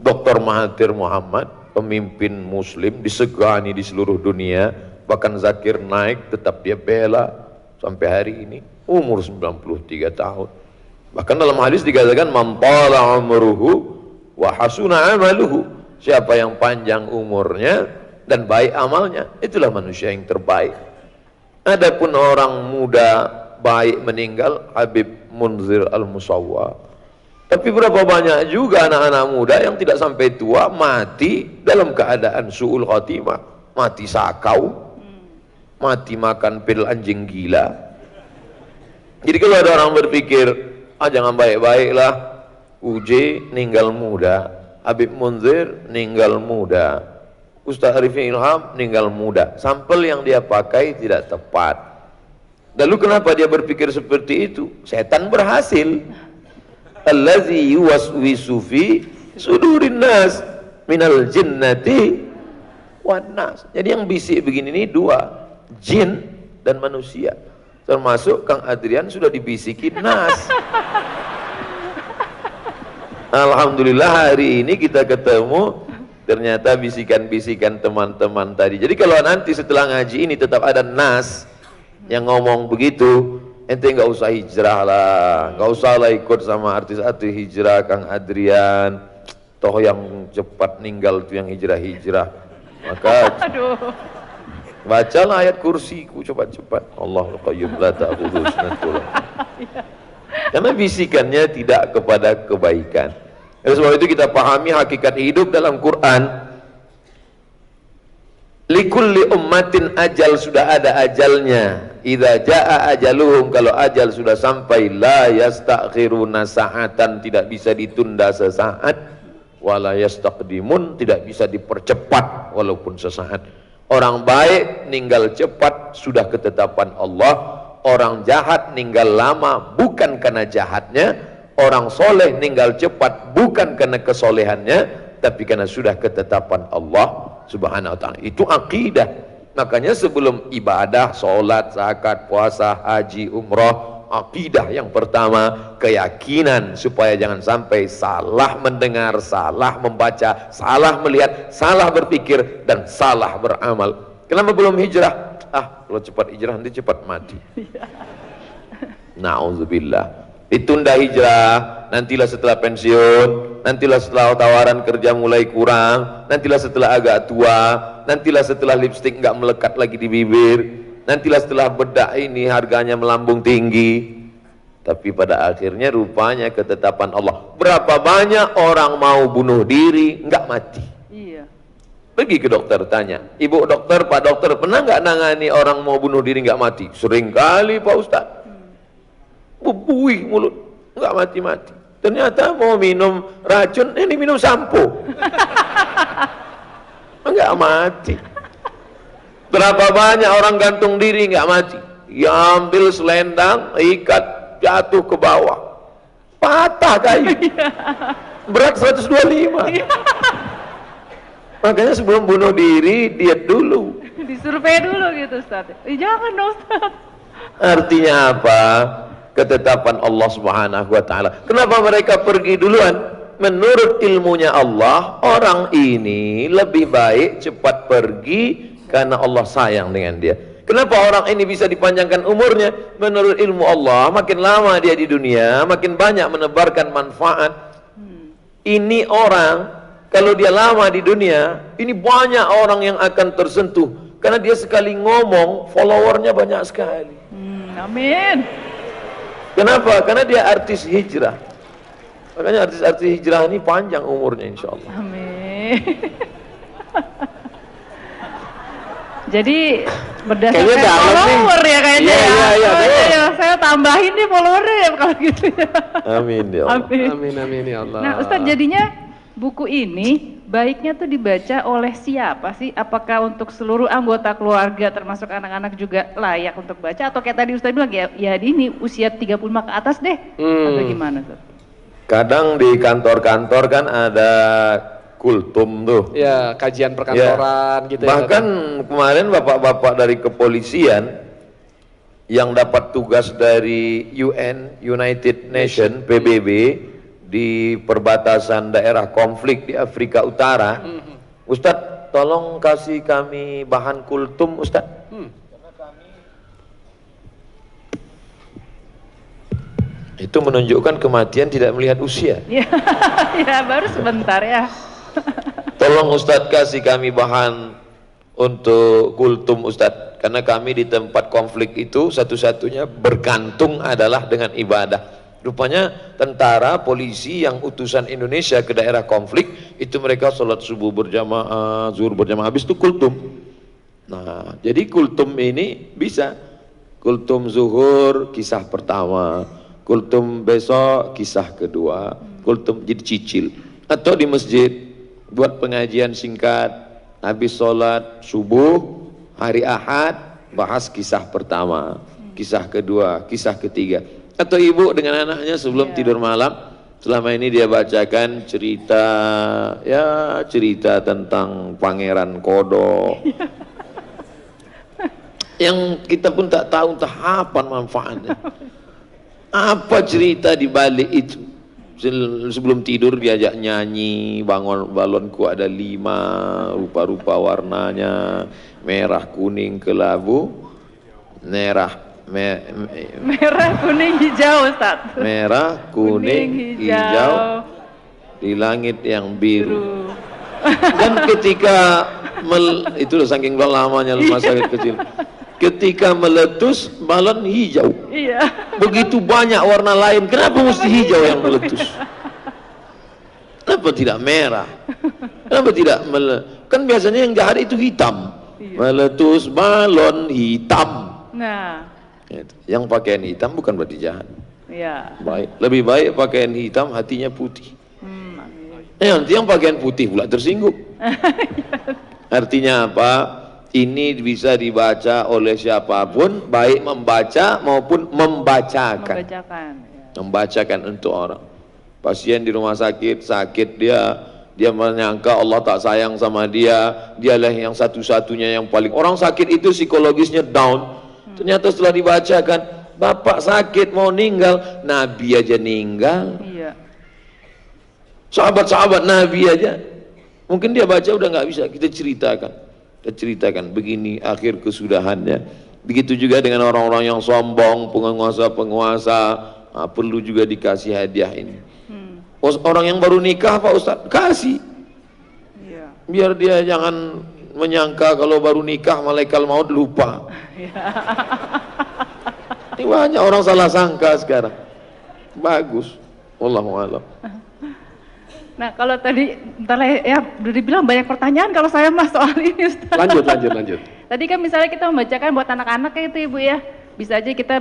Dr. Mahathir Muhammad, pemimpin muslim disegani di seluruh dunia, bahkan Zakir Naik tetap dia bela sampai hari ini, umur 93 tahun. Bahkan dalam hadis dikatakan man tala umruhu wa hasuna amaluhu. Siapa yang panjang umurnya dan baik amalnya, itulah manusia yang terbaik. Adapun orang muda baik meninggal, Habib Munzir Al-Musawwa. Tapi berapa banyak juga anak-anak muda yang tidak sampai tua mati dalam keadaan su'ul khatimah, mati sakau, mati makan pil anjing gila. Jadi kalau ada orang berpikir, jangan baik-baiklah, UJ ninggal muda, Habib Munzir ninggal muda, Ustaz Arifin Ilham ninggal muda, sampel yang dia pakai tidak tepat. Lalu kenapa dia berpikir seperti itu? Setan berhasil. Allazi yuwaswisu fi sudurin nas minal jinnati wan nas. Jadi yang bisik begini ini dua, jin dan manusia. Termasuk Kang Adrian sudah dibisikin nas. Alhamdulillah hari ini kita ketemu, ternyata bisikan-bisikan teman-teman tadi. Jadi kalau nanti setelah ngaji ini tetap ada nas yang ngomong begitu, ente nggak usah hijrah lah, nggak usah lah ikut sama artis-artis hijrah Kang Adrian, toh yang cepat ninggal tuh yang hijrah-hijrah. Maka bacalah ayat kursiku cepat-cepat, Allahul Qayyum la ta'khudhuhu sinatun. Karena bisikannya tidak kepada kebaikan. Oleh sebab itu kita pahami hakikat hidup dalam Quran. Likulli ummatin ajal, sudah ada ajalnya. Idza jaa ajaluhum, kalau ajal sudah sampai, la yastakhiruna sa'atan, tidak bisa ditunda sesaat, wala yastaqdimun, tidak bisa dipercepat walaupun sesaat. Orang baik ninggal cepat sudah ketetapan Allah. Orang jahat ninggal lama bukan karena jahatnya, orang soleh ninggal cepat bukan karena kesolehannya, tapi karena sudah ketetapan Allah Subhanahu wa ta'ala. Itu akidah. Makanya sebelum ibadah, sholat, zakat, puasa, haji, umrah, akidah yang pertama, keyakinan supaya jangan sampai salah mendengar, salah membaca, salah melihat, salah berpikir, dan salah beramal. Kenapa belum hijrah? Kalau cepat hijrah nanti cepat mati. Na'udzubillah. Ditunda hijrah, nantilah setelah pensiun, nantilah setelah tawaran kerja mulai kurang, nantilah setelah agak tua, nantilah setelah lipstik nggak melekat lagi di bibir, nantilah setelah bedak ini harganya melambung tinggi. Tapi pada akhirnya rupanya ketetapan Allah. Berapa banyak orang mau bunuh diri nggak mati? Pergi ke dokter tanya, ibu dokter, pak dokter, pernah nggak nangani orang mau bunuh diri nggak mati? Sering kali pak ustadz. Buih mulut, nggak mati-mati. Ternyata mau minum racun, ini minum sampo, nggak mati. Berapa banyak orang gantung diri nggak mati? Ya ambil selendang, ikat, jatuh ke bawah, patah kayu, berat 125. Makanya sebelum bunuh diri, diet dulu. Disurvei dulu gitu Ustaz. Jangan dong Ustaz. Artinya apa? Ketetapan Allah Subhanahu wa ta'ala. Kenapa mereka pergi duluan? Menurut ilmunya Allah, orang ini lebih baik cepat pergi karena Allah sayang dengan dia. Kenapa orang ini bisa dipanjangkan umurnya? Menurut ilmu Allah, makin lama dia di dunia, makin banyak menebarkan manfaat. Ini orang, kalau dia lama di dunia, ini banyak orang yang akan tersentuh. Karena dia sekali ngomong, followernya banyak sekali. Amin. Kenapa? Karena dia artis hijrah. Makanya artis-artis hijrah ini panjang umurnya insya Allah. Amin. Jadi Kayaknya berdasarkan dalam nih. follower ya kayaknya Iya, ya. iya, iya, Oh, betul. iya, iya. Saya tambahin nih followernya ya kalau gitu ya. Amin ya Allah. Amin. Amin amin ya Allah. Nah Ustadz, jadinya buku ini baiknya tuh dibaca oleh siapa sih? Apakah untuk seluruh anggota keluarga termasuk anak-anak juga layak untuk baca? Atau kayak tadi Ustadz bilang ya, ya ini usia 35 ke atas deh? Atau gimana tuh? Kadang di kantor-kantor kan ada kultum tuh. Ya, kajian perkantoran gitu ya. Bahkan kemarin bapak-bapak dari kepolisian yang dapat tugas dari UN, United Nation, PBB, di perbatasan daerah konflik di Afrika Utara. Ustadz, tolong kasih kami bahan kultum, Ustadz. Itu menunjukkan kematian tidak melihat usia. Ya, ya baru sebentar ya. Tolong Ustadz kasih kami bahan untuk kultum Ustadz, karena kami di tempat konflik itu satu-satunya bergantung adalah dengan ibadah. Rupanya tentara, polisi yang utusan Indonesia ke daerah konflik itu mereka sholat subuh berjamaah, zuhur berjamaah, habis itu kultum. Nah, jadi kultum ini bisa kultum zuhur kisah pertama, kultum besok kisah kedua, kultum jadi cicil. Atau di masjid buat pengajian singkat, habis sholat subuh hari Ahad bahas kisah pertama, kisah kedua, kisah ketiga. Atau ibu dengan anaknya sebelum tidur malam, selama ini dia bacakan cerita, ya cerita tentang Pangeran Kodok, yang kita pun tak tahu entah apa manfaatnya, apa cerita di balik itu. Sebelum tidur diajak nyanyi, bangun balonku ada 5, rupa-rupa warnanya, merah, kuning, kelabu, merah, kuning, hijau Ustadz. merah, kuning, hijau, di langit yang biru. Dan ketika itu loh, saking lamanya masa kecil, ketika meletus balon hijau. Iya. Begitu banyak warna lain, kenapa mesti hijau yang meletus? Kenapa tidak merah? Kenapa tidak kan biasanya yang jahat itu hitam. Meletus balon hitam. Nah, Yang pakaian hitam bukan berarti jahat. iya. Baik, lebih baik pakaian hitam hatinya putih. Amin. Nanti yang pakaian putih pula tersinggung. Artinya apa? Ini bisa dibaca oleh siapapun, baik membaca maupun membacakan. Membacakan. Ya. Membacakan untuk orang. Pasien di rumah sakit, dia menyangka Allah tak sayang sama dialah yang satu-satunya yang paling. Orang sakit itu psikologisnya down. Ternyata setelah dibacakan, bapak sakit mau meninggal, Nabi aja meninggal. Iya. Sahabat-sahabat Nabi aja, mungkin dia baca udah nggak bisa. Kita ceritakan begini akhir kesudahannya. Begitu juga dengan orang-orang yang sombong, penguasa-penguasa, perlu juga dikasih hadiah ini. Orang yang baru nikah Pak Ustadz, kasih. Iya. Biar dia jangan menyangka kalau baru nikah malaikat maut lupa. Ini banyak orang salah sangka sekarang. Bagus. Wallahu a'lam. Nah kalau tadi, bentar ya udah dibilang banyak pertanyaan kalau saya mas soal ini Ustaz. Lanjut. Tadi kan misalnya kita membacakan buat anak-anak kayak itu Ibu ya, bisa aja kita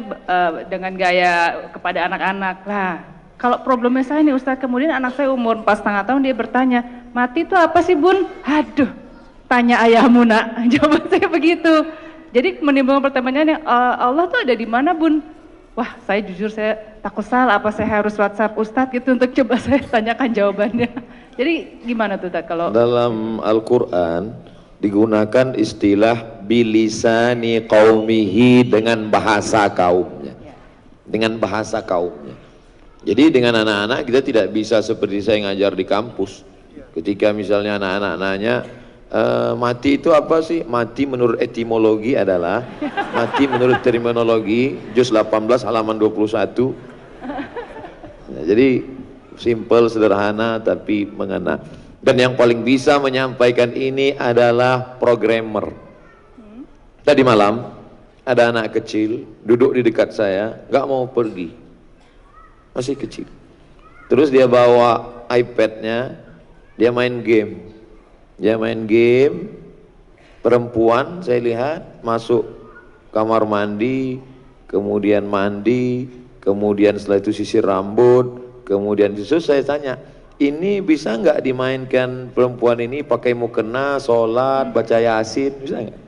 dengan gaya kepada anak-anak. Lah kalau problemnya saya nih Ustaz, kemudian anak saya umur 4,5 tahun dia bertanya, mati itu apa sih Bun? Aduh, tanya ayahmu nak, jawaban saya begitu. Jadi menimbulkan pertanyaan, Allah tuh ada di mana Bun? Wah, saya jujur saya takut salah, apa saya harus WhatsApp Ustadz gitu untuk coba saya tanyakan jawabannya. Jadi gimana tuh tak kalau dalam Al-Quran digunakan istilah bilisani qaumihi, dengan bahasa kaumnya. Dengan bahasa kaumnya. Jadi dengan anak-anak kita tidak bisa seperti saya ngajar di kampus. Ketika misalnya anak-anak nanya, mati itu apa sih? Mati menurut etimologi adalah mati menurut terminologi juz 18 halaman 21. Nah, jadi simple, sederhana tapi mengena. Dan yang paling bisa menyampaikan ini adalah programmer. Tadi malam ada anak kecil duduk di dekat saya, nggak mau pergi, masih kecil. Terus dia bawa iPad-nya, dia main game. perempuan saya lihat masuk kamar mandi, kemudian mandi, kemudian setelah itu sisir rambut, kemudian itu saya tanya, ini bisa nggak dimainkan perempuan ini pakai mukena, sholat, baca yasin, bisa nggak?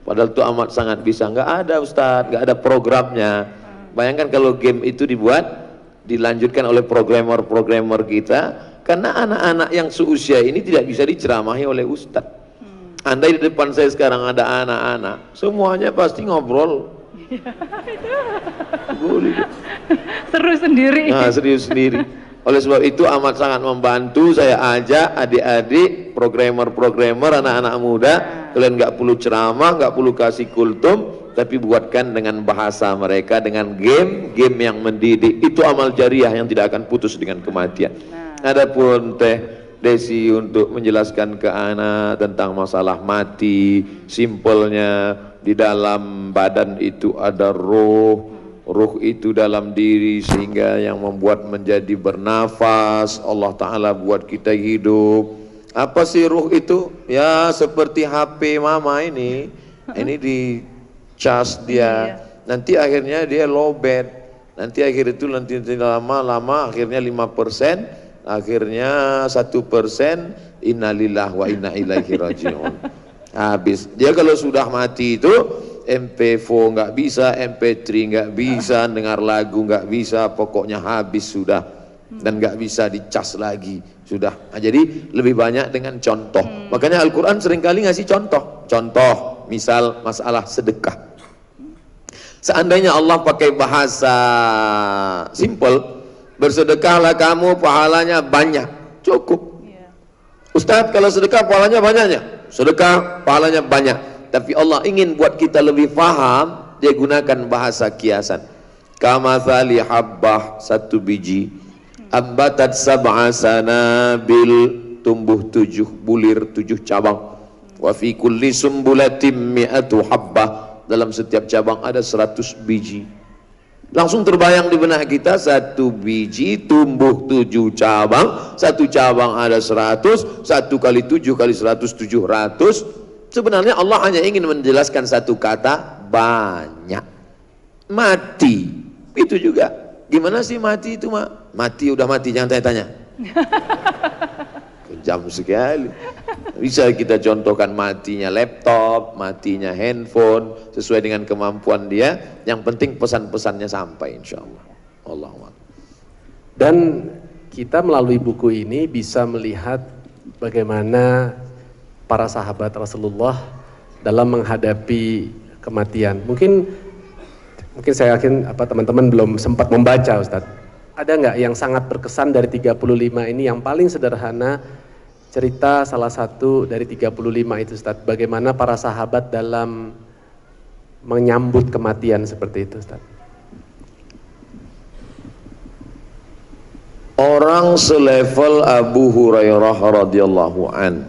Padahal itu amat sangat bisa. Nggak ada Ustadz, nggak ada programnya. Bayangkan kalau game itu dilanjutkan oleh programmer kita, karena anak-anak yang seusia ini tidak bisa diceramahi oleh Ustadz. Andai di depan saya sekarang ada anak-anak, semuanya pasti ngobrol. Seru sendiri. Nah, serius sendiri. Oleh sebab itu amat sangat membantu, saya ajak adik-adik, programmer, anak-anak muda, kalian nggak perlu ceramah, nggak perlu kasih kultum, tapi buatkan dengan bahasa mereka, dengan game yang mendidik. Itu amal jariah yang tidak akan putus dengan kematian. Adapun Teh Desi untuk menjelaskan ke anak tentang masalah mati, simpelnya di dalam badan itu ada roh itu dalam diri sehingga yang membuat menjadi bernafas, Allah Ta'ala buat kita hidup. Apa sih ruh itu? Ya seperti HP mama ini di cas dia, nanti akhirnya dia lowbat, nanti lama-lama akhirnya 5%, akhirnya 1%, innalillah wa inna ilaihi raji'un. Habis dia kalau sudah mati itu MP4 nggak bisa, MP3 nggak bisa, dengar lagu nggak bisa, pokoknya habis sudah, dan nggak bisa dicas lagi sudah. Nah, jadi lebih banyak dengan contoh. Makanya Al-Quran seringkali ngasih contoh misal masalah sedekah. Seandainya Allah pakai bahasa simple, bersedekahlah kamu pahalanya banyak, cukup. Ustadz kalau sedekah pahalanya banyaknya, sedekah pahalanya banyak. Tapi Allah ingin buat kita lebih paham, dia gunakan bahasa kiasan. Kamathali habbah, satu biji, ambatat sab'a sanabil, tumbuh 7 bulir, 7 cabang. Wa fi kulli sumbulatin mi'atu habbah, dalam setiap cabang ada 100 biji. Langsung terbayang di benak kita, satu biji tumbuh 7 cabang, satu cabang ada 100, 1 kali 7 kali 100, 700. Sebenarnya Allah hanya ingin menjelaskan satu kata, banyak. Mati, itu juga. Gimana sih mati itu, Mak? Mati, udah mati, jangan tanya-tanya. Kejam sekali. Bisa kita contohkan matinya laptop, matinya handphone, sesuai dengan kemampuan dia. Yang penting pesan-pesannya sampai, insya Allah. Allahumma. Dan kita melalui buku ini bisa melihat bagaimana para sahabat Rasulullah dalam menghadapi kematian. Mungkin saya yakin teman-teman belum sempat membaca, Ustadz. Ada nggak yang sangat berkesan dari 35 ini, yang paling sederhana, cerita salah satu dari 35 itu, Ustadz, bagaimana para sahabat dalam menyambut kematian seperti itu, Ustadz? Orang selevel Abu Hurairah radhiyallahu an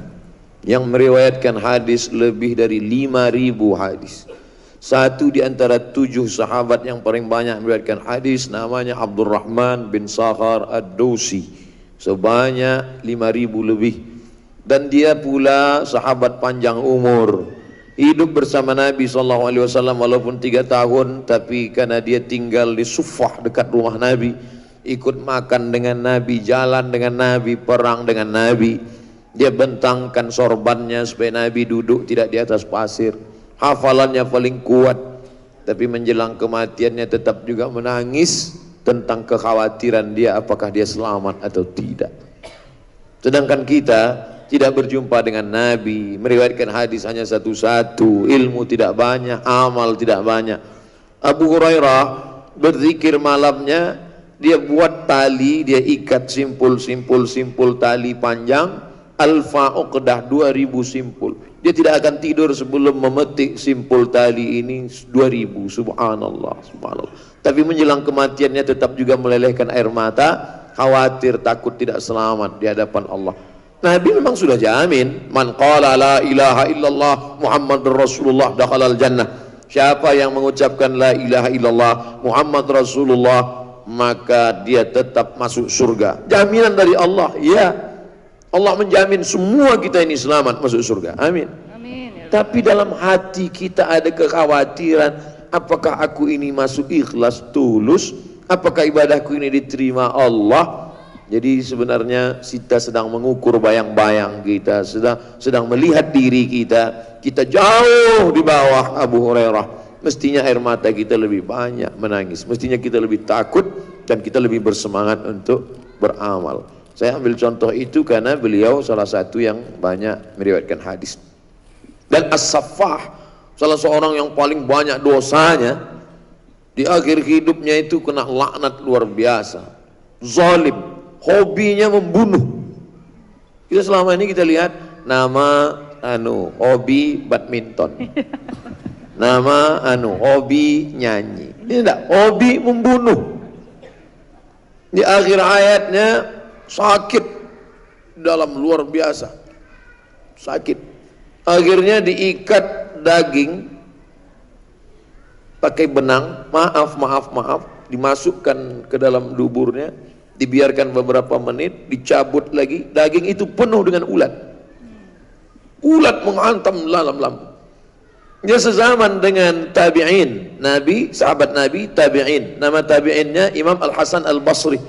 yang meriwayatkan hadis lebih dari 5.000 hadis. Satu di antara 7 sahabat yang paling banyak meriwayatkan hadis namanya Abdurrahman bin Sakhar Ad-Dausi, sebanyak 5.000 lebih. Dan dia pula sahabat panjang umur, hidup bersama Nabi SAW walaupun 3 tahun, tapi karena dia tinggal di Suffah dekat rumah Nabi, ikut makan dengan Nabi, jalan dengan Nabi, perang dengan Nabi. Dia bentangkan sorbannya supaya Nabi duduk tidak di atas pasir. Hafalannya paling kuat, tapi menjelang kematiannya tetap juga menangis tentang kekhawatiran dia apakah dia selamat atau tidak. Sedangkan kita tidak berjumpa dengan Nabi, meriwayatkan hadis hanya satu-satu, ilmu tidak banyak, amal tidak banyak. Abu Hurairah berzikir malamnya, dia buat tali, dia ikat simpul tali panjang, alfa uqdah, 2000 simpul. Dia tidak akan tidur sebelum memetik simpul tali ini 2000. Subhanallah, subhanallah. Tapi menjelang kematiannya tetap juga melelehkan air mata, khawatir takut tidak selamat di hadapan Allah. Nabi memang sudah jamin, man qala la ilaha illallah Muhammadur Rasulullah dakhalal jannah. Siapa yang mengucapkan la ilaha illallah Muhammad Rasulullah, maka dia tetap masuk surga. Jaminan dari Allah, ya. Allah menjamin semua kita ini selamat masuk surga. Amin. Amin. tapi dalam hati kita ada kekhawatiran, apakah aku ini masuk ikhlas tulus, apakah ibadahku ini diterima Allah. Jadi sebenarnya kita sedang mengukur bayang-bayang kita, sedang melihat diri kita jauh di bawah Abu Hurairah. Mestinya air mata kita lebih banyak menangis, mestinya kita lebih takut dan kita lebih bersemangat untuk beramal. Saya ambil contoh itu karena beliau salah satu yang banyak meriwayatkan hadis. Dan As-Saffah, salah seorang yang paling banyak dosanya, di akhir hidupnya itu kena laknat luar biasa, zalim, hobinya membunuh. Kita selama ini kita lihat nama hobi badminton, nama hobi nyanyi. Ini enggak, hobi membunuh. Di akhir hayatnya sakit dalam luar biasa, sakit. Akhirnya diikat daging pakai benang, maaf, dimasukkan ke dalam duburnya, dibiarkan beberapa menit, dicabut lagi, daging itu penuh dengan ulat. Ulat menghantam dalam lambung. Dia sezaman dengan tabi'in, Nabi, sahabat Nabi, tabi'in. Nama tabi'innya Imam Al-Hasan Al-Basri.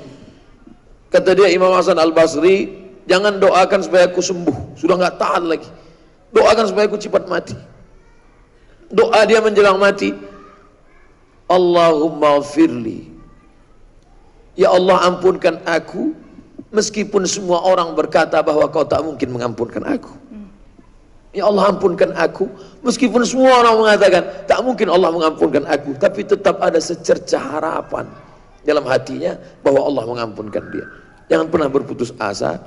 Kata dia, Imam Hasan Al-Basri, jangan doakan supaya aku sembuh, sudah nggak tahan lagi. Doakan supaya aku cepat mati. Doa dia menjelang mati, Allahumma firli, ya Allah ampunkan aku, meskipun semua orang berkata bahwa kau tak mungkin mengampunkan aku. Ya Allah ampunkan aku, meskipun semua orang mengatakan tak mungkin Allah mengampunkan aku, tapi tetap ada secercah harapan dalam hatinya bahwa Allah mengampunkan dia. Jangan pernah berputus asa,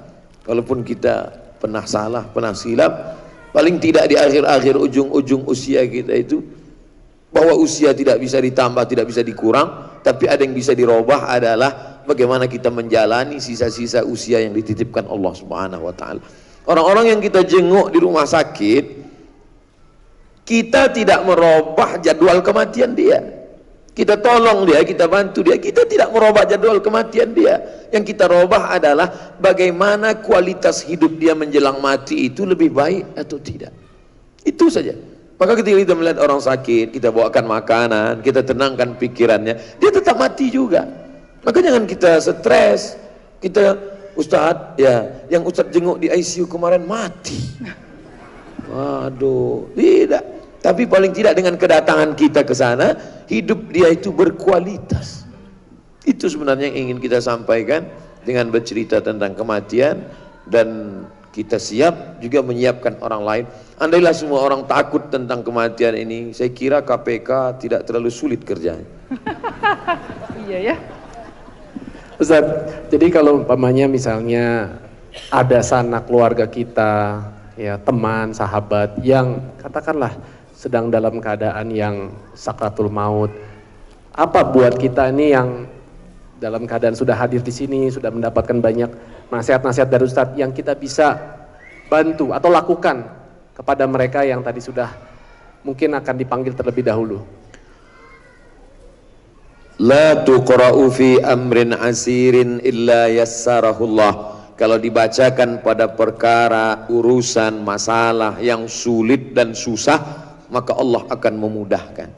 walaupun kita pernah salah, pernah silap, paling tidak di akhir-akhir ujung-ujung usia kita itu, bahwa usia tidak bisa ditambah, tidak bisa dikurang, tapi ada yang bisa dirubah adalah bagaimana kita menjalani sisa-sisa usia yang dititipkan Allah Subhanahu wa taala. Orang-orang yang kita jenguk di rumah sakit, kita tidak merubah jadwal kematian dia. Kita tolong dia, kita bantu dia, kita tidak merubah jadwal kematian dia. Yang kita rubah adalah bagaimana kualitas hidup dia menjelang mati itu lebih baik atau tidak. Itu saja. Maka ketika kita melihat orang sakit, kita bawakan makanan, kita tenangkan pikirannya, dia tetap mati juga. Maka jangan kita stres. Kita, Ustadz, ya, yang Ustadz jenguk di ICU kemarin mati. Waduh, tidak. Tapi paling tidak dengan kedatangan kita ke sana, hidup dia itu berkualitas. Itu sebenarnya yang ingin kita sampaikan dengan bercerita tentang kematian, dan kita siap juga menyiapkan orang lain. Andailah semua orang takut tentang kematian ini, saya kira KPK tidak terlalu sulit kerjanya. Iya ya. Ustaz, jadi kalau umpamanya misalnya ada sanak keluarga kita, ya teman, sahabat yang katakanlah sedang dalam keadaan yang sakratul maut, apa buat kita ini yang dalam keadaan sudah hadir di sini, sudah mendapatkan banyak nasihat-nasihat dari Ustaz yang kita bisa bantu atau lakukan kepada mereka yang tadi sudah mungkin akan dipanggil terlebih dahulu? La tuqra'u fi amrin asirin illa yassarahullah. Kalau dibacakan pada perkara, urusan, masalah yang sulit dan susah, maka Allah akan memudahkan.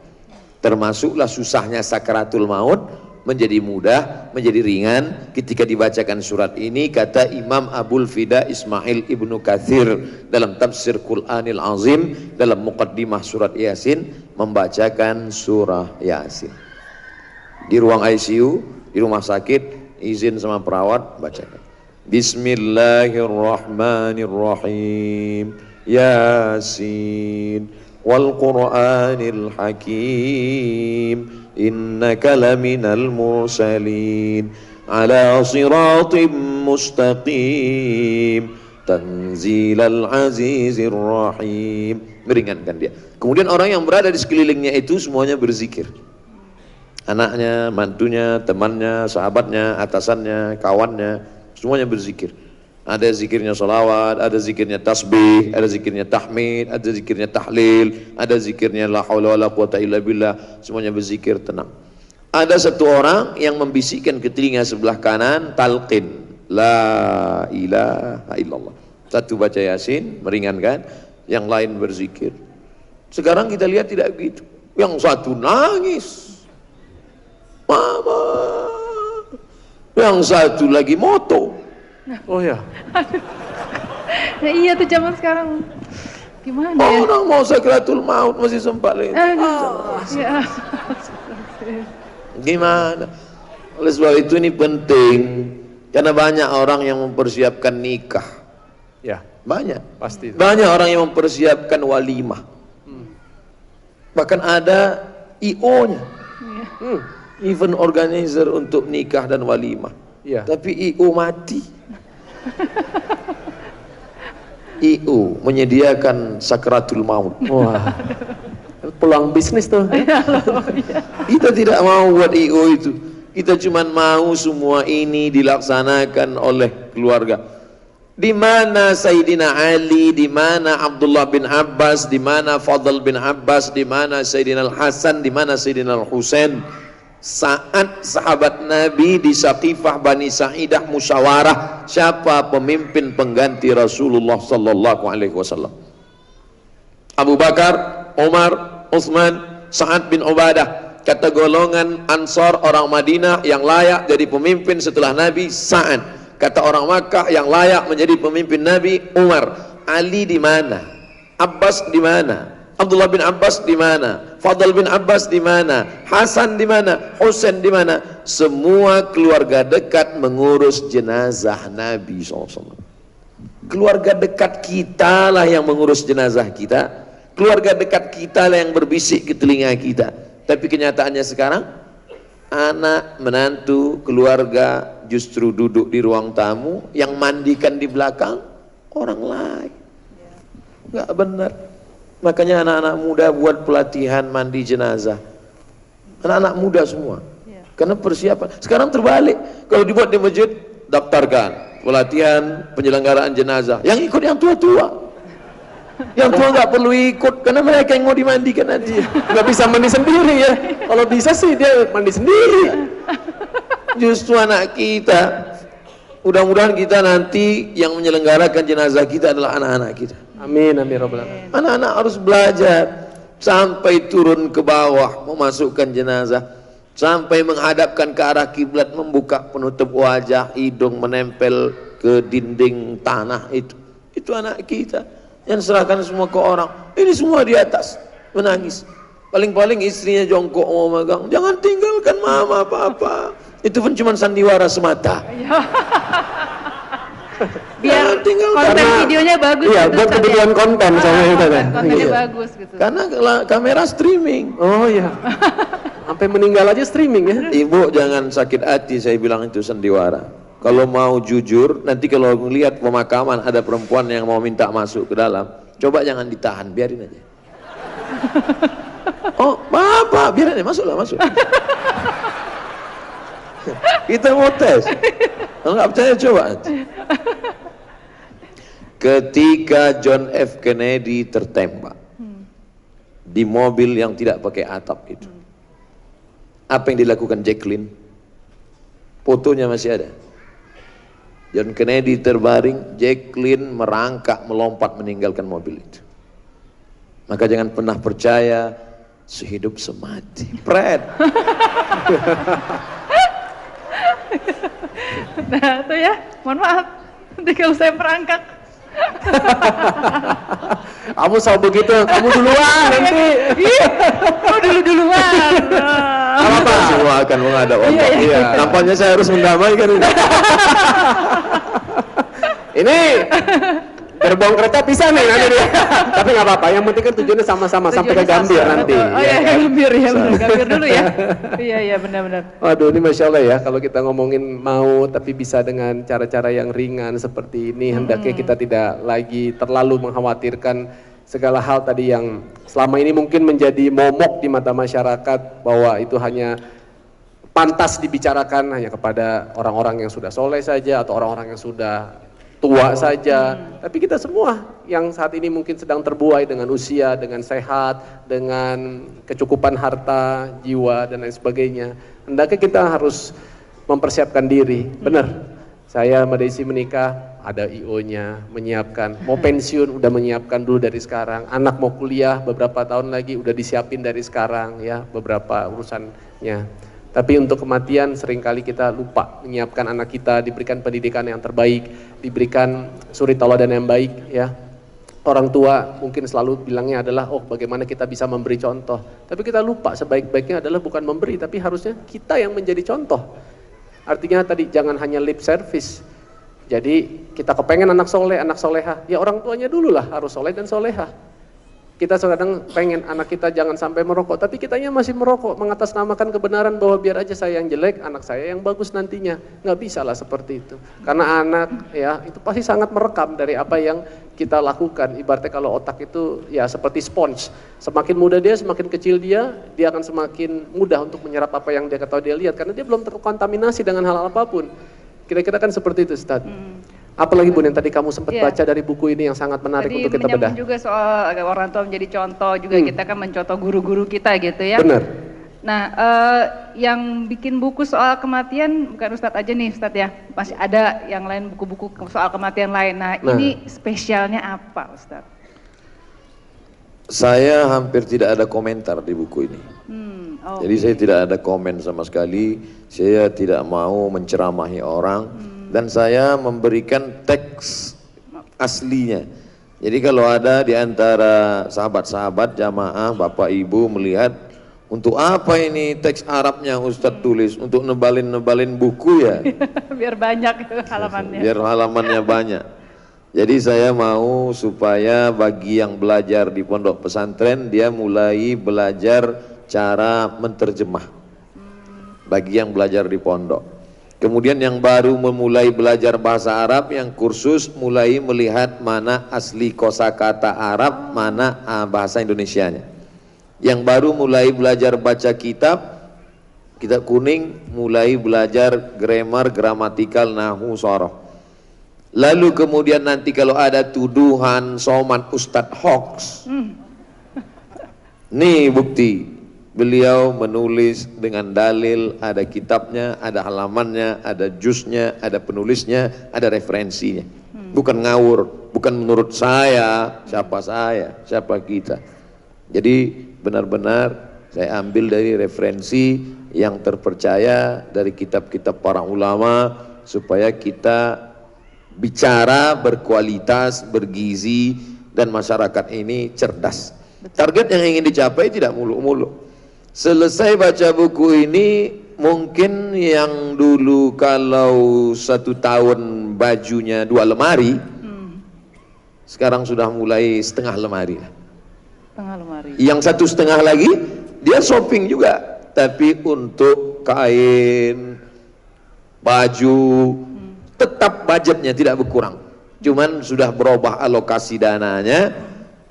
Termasuklah susahnya sakaratul maut menjadi mudah, menjadi ringan ketika dibacakan surat ini. Kata Imam Abul Fida Ismail Ibnu Katsir dalam tafsir Qur'anil Azim, dalam muqaddimah surat Yasin, membacakan surah Yasin. Di ruang ICU, di rumah sakit, izin sama perawat, bacakan Bismillahirrahmanirrahim, Yasin wal Qur'anil Hakim, innaka laminal mursalin ala siratim mustaqim tanzilal azizir rahim. Meringankan dia. Kemudian orang yang berada di sekelilingnya itu semuanya berzikir. Anaknya, mantunya, temannya, sahabatnya, atasannya, kawannya, semuanya berzikir. Ada zikirnya salawat, ada zikirnya tasbih, ada zikirnya tahmid, ada zikirnya tahlil, ada zikirnya la haula wala quwata illa billah. Semuanya berzikir tenang. Ada satu orang yang membisikkan ke telinga sebelah kanan talqin, la ilaha illallah. Satu baca Yasin meringankan, yang lain berzikir Sekarang kita lihat tidak begitu. Yang satu nangis, mama. Yang satu lagi moto. Oh ya. Nah, iya tuh zaman sekarang. Gimana ya? Orang mau sakratul maut masih sempat lagi. Ya. Gimana? Oleh sebab itu ini penting. Karena banyak orang yang mempersiapkan nikah. Ya, Banyak. pasti. Banyak orang yang mempersiapkan walimah. Bahkan ada IO-nya. Hmm. Event organizer untuk nikah dan walimah. Iya. Tapi IO mati. IO menyediakan sakratul maut. Wah. Peluang bisnis tuh. Kita tidak mau buat IO itu. Kita cuma mau semua ini dilaksanakan oleh keluarga. Di mana Sayyidina Ali, di mana Abdullah bin Abbas, di mana Fadl bin Abbas, di mana Sayyidina Al-Hasan, di mana Sayyidina Al-Husain. Saat sahabat Nabi di Saqifah Bani Sa'idah musyawarah siapa pemimpin pengganti Rasulullah sallallahu alaihi wasallam. Abu Bakar, Umar, Utsman, Sa'ad bin Ubadah. Kata golongan Ansar orang Madinah yang layak jadi pemimpin setelah Nabi, Sa'ad. Kata orang Makkah yang layak menjadi pemimpin Nabi, Umar. Ali di mana? Abbas di mana? Abdullah bin Abbas di mana? Fadl bin Abbas di mana? Hasan di mana? Husain di mana? Semua keluarga dekat mengurus jenazah Nabi SAW. Keluarga dekat kita lah yang mengurus jenazah kita. Keluarga dekat kita lah yang berbisik ke telinga kita. Tapi kenyataannya sekarang, anak, menantu, keluarga justru duduk di ruang tamu, yang mandikan di belakang orang lain. Nggak benar. Makanya anak-anak muda buat pelatihan mandi jenazah. Anak-anak muda semua. Karena persiapan. Sekarang terbalik. Kalau dibuat di masjid, daftarkan pelatihan penyelenggaraan jenazah. Yang ikut yang tua-tua. Yang tua nggak perlu ikut karena mereka yang mau dimandikan nanti. Nggak bisa mandi sendiri ya. Kalau bisa sih dia mandi sendiri. Justru anak kita. Mudah-mudahan kita nanti yang menyelenggarakan jenazah kita adalah anak-anak kita. Amin, amin, robbal alamin. Anak-anak harus belajar sampai turun ke bawah memasukkan jenazah, sampai menghadapkan ke arah kiblat, membuka penutup wajah, hidung menempel ke dinding tanah itu. Itu anak kita yang serahkan semua ke orang. Ini semua di atas menangis. Paling-paling istrinya jongkok mau megang, jangan tinggalkan mama papa. Itu pun cuma sandiwara semata. Biar konten karena videonya bagus. Iya, gitu, buat Ustaz, ya. kebutuhan konten soalnya itu kan. Kontennya Iya. bagus gitu. Karena kamera streaming. Oh iya. Sampai meninggal aja streaming ya. Ibu jangan sakit hati, saya bilang itu sandiwara. Kalau mau jujur, nanti kalau melihat pemakaman ada perempuan yang mau minta masuk ke dalam, coba jangan ditahan, biarin aja. Oh, bapak, biarin aja, masuklah, masuk. Kita mau tes. Kalau nggak percaya coba. Ketika John F. Kennedy tertembak di mobil yang tidak pakai atap itu, apa yang dilakukan Jacqueline? Fotonya masih ada. John Kennedy terbaring, Jacqueline merangkak melompat meninggalkan mobil itu. Maka jangan pernah percaya sehidup semati. Pret. Nah tuh ya, mohon maaf. Nanti kalau saya merangkak. Kamu selalu begitu, kamu duluan nanti. Oh duluan. Apa? Semua akan menghadap Allah. Iya. Nampaknya saya harus mendamaikan ini. Ini gerbong kereta pisah nih nanti dia. Tapi nggak apa-apa, yang penting kan tujuannya sama-sama sampai ke Gambir nanti. Oh iya, kan? Gambir ya, Gambir dulu ya. Iya benar-benar. Waduh, ini Masya Allah ya, kalau kita ngomongin mau tapi bisa dengan cara-cara yang ringan seperti ini, hendaknya kita tidak lagi terlalu mengkhawatirkan segala hal tadi yang selama ini mungkin menjadi momok di mata masyarakat, bahwa itu hanya pantas dibicarakan hanya kepada orang-orang yang sudah soleh saja atau orang-orang yang sudah tua saja. Tapi kita semua yang saat ini mungkin sedang terbuai dengan usia, dengan sehat, dengan kecukupan harta, jiwa dan lain sebagainya, hendaknya kita harus mempersiapkan diri. Benar, saya Mbak Desi menikah ada IO-nya, menyiapkan, mau pensiun udah menyiapkan dulu dari sekarang, anak mau kuliah beberapa tahun lagi udah disiapin dari sekarang ya beberapa urusannya. Tapi untuk kematian seringkali kita lupa menyiapkan anak kita, diberikan pendidikan yang terbaik, diberikan suri tauladan yang baik ya. Orang tua mungkin selalu bilangnya adalah, oh bagaimana kita bisa memberi contoh. Tapi kita lupa sebaik-baiknya adalah bukan memberi, tapi harusnya kita yang menjadi contoh. Artinya tadi jangan hanya lip service. Jadi kita kepengen anak soleh, anak soleha, ya orang tuanya dulu lah harus soleh dan soleha. Kita kadang pengen anak kita jangan sampai merokok, tapi kitanya masih merokok, mengatasnamakan kebenaran bahwa biar aja saya yang jelek, anak saya yang bagus nantinya. Nggak bisa lah seperti itu. Karena anak ya itu pasti sangat merekam dari apa yang kita lakukan. Ibaratnya kalau otak itu ya seperti sponge. Semakin muda dia, semakin kecil dia akan semakin mudah untuk menyerap apa yang dia ketahui dia lihat. Karena dia belum terkontaminasi dengan hal apapun. Kira-kira kan seperti itu, Ustaz. Apalagi Bun yang tadi kamu sempat baca dari buku ini yang sangat menarik tadi untuk kita bedah. juga soal orang tua menjadi contoh, juga kita kan mencontoh guru-guru kita gitu ya. Benar. Nah, yang bikin buku soal kematian bukan Ustadz aja nih Ustadz ya, masih ada yang lain buku-buku soal kematian lain. Nah, ini spesialnya apa Ustadz? Saya hampir tidak ada komentar di buku ini. Jadi saya tidak ada komen sama sekali, saya tidak mau menceramahi orang. Dan saya memberikan teks aslinya. Jadi kalau ada di antara sahabat-sahabat jamaah, bapak ibu melihat untuk apa ini teks Arabnya Ustadz tulis, untuk nebalin buku ya. Biar banyak halamannya. Biar halamannya banyak. Jadi saya mau supaya bagi yang belajar di pondok pesantren, dia mulai belajar cara menterjemah. Bagi yang belajar di pondok. Kemudian yang baru memulai belajar bahasa Arab, yang kursus mulai melihat mana asli kosakata Arab, mana bahasa Indonesianya. Yang baru mulai belajar baca kitab kuning, mulai belajar grammar, gramatikal, nahu, soroh. Lalu kemudian nanti kalau ada tuduhan soman Ustadz hoax, nih bukti. Beliau menulis dengan dalil, ada kitabnya, ada halamannya, ada juznya, ada penulisnya, ada referensinya. Bukan ngawur, bukan menurut saya, siapa kita. Jadi benar-benar saya ambil dari referensi yang terpercaya dari kitab-kitab para ulama, supaya kita bicara berkualitas, bergizi, dan masyarakat ini cerdas. Target yang ingin dicapai tidak muluk-muluk. Selesai baca buku ini, mungkin yang dulu kalau 1 tahun bajunya 2 lemari, sekarang sudah mulai setengah lemari. Setengah lemari. Yang 1,5 lagi, dia shopping juga, tapi untuk kain, baju, tetap budgetnya tidak berkurang. Cuman sudah berubah alokasi dananya,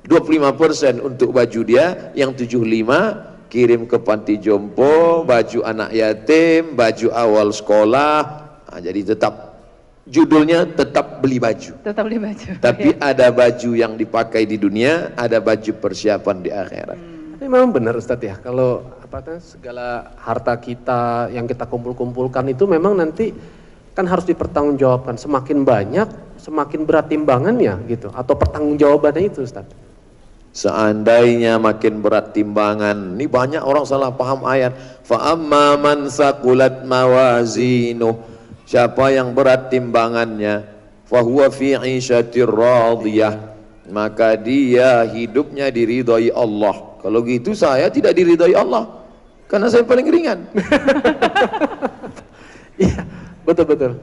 25% untuk baju dia, yang 75% kirim ke panti jompo, baju anak yatim, baju awal sekolah. Jadi tetap judulnya tetap beli baju. Tetap beli baju. Tapi ada baju yang dipakai di dunia, ada baju persiapan di akhirat. Tapi memang benar Ustadz ya, kalau segala harta kita yang kita kumpulkan itu memang nanti kan harus dipertanggungjawabkan. Semakin banyak, semakin berat timbangannya gitu, atau pertanggungjawabannya itu Ustadz. Seandainya makin berat timbangan, ini banyak orang salah paham ayat. Fa amma man saqulat mawazinuh, siapa yang berat timbangannya, fa huwa fi 'ishatir radiyah, maka dia hidupnya diridhai Allah. Kalau gitu saya tidak diridhai Allah, karena saya paling ringan. Iya, betul.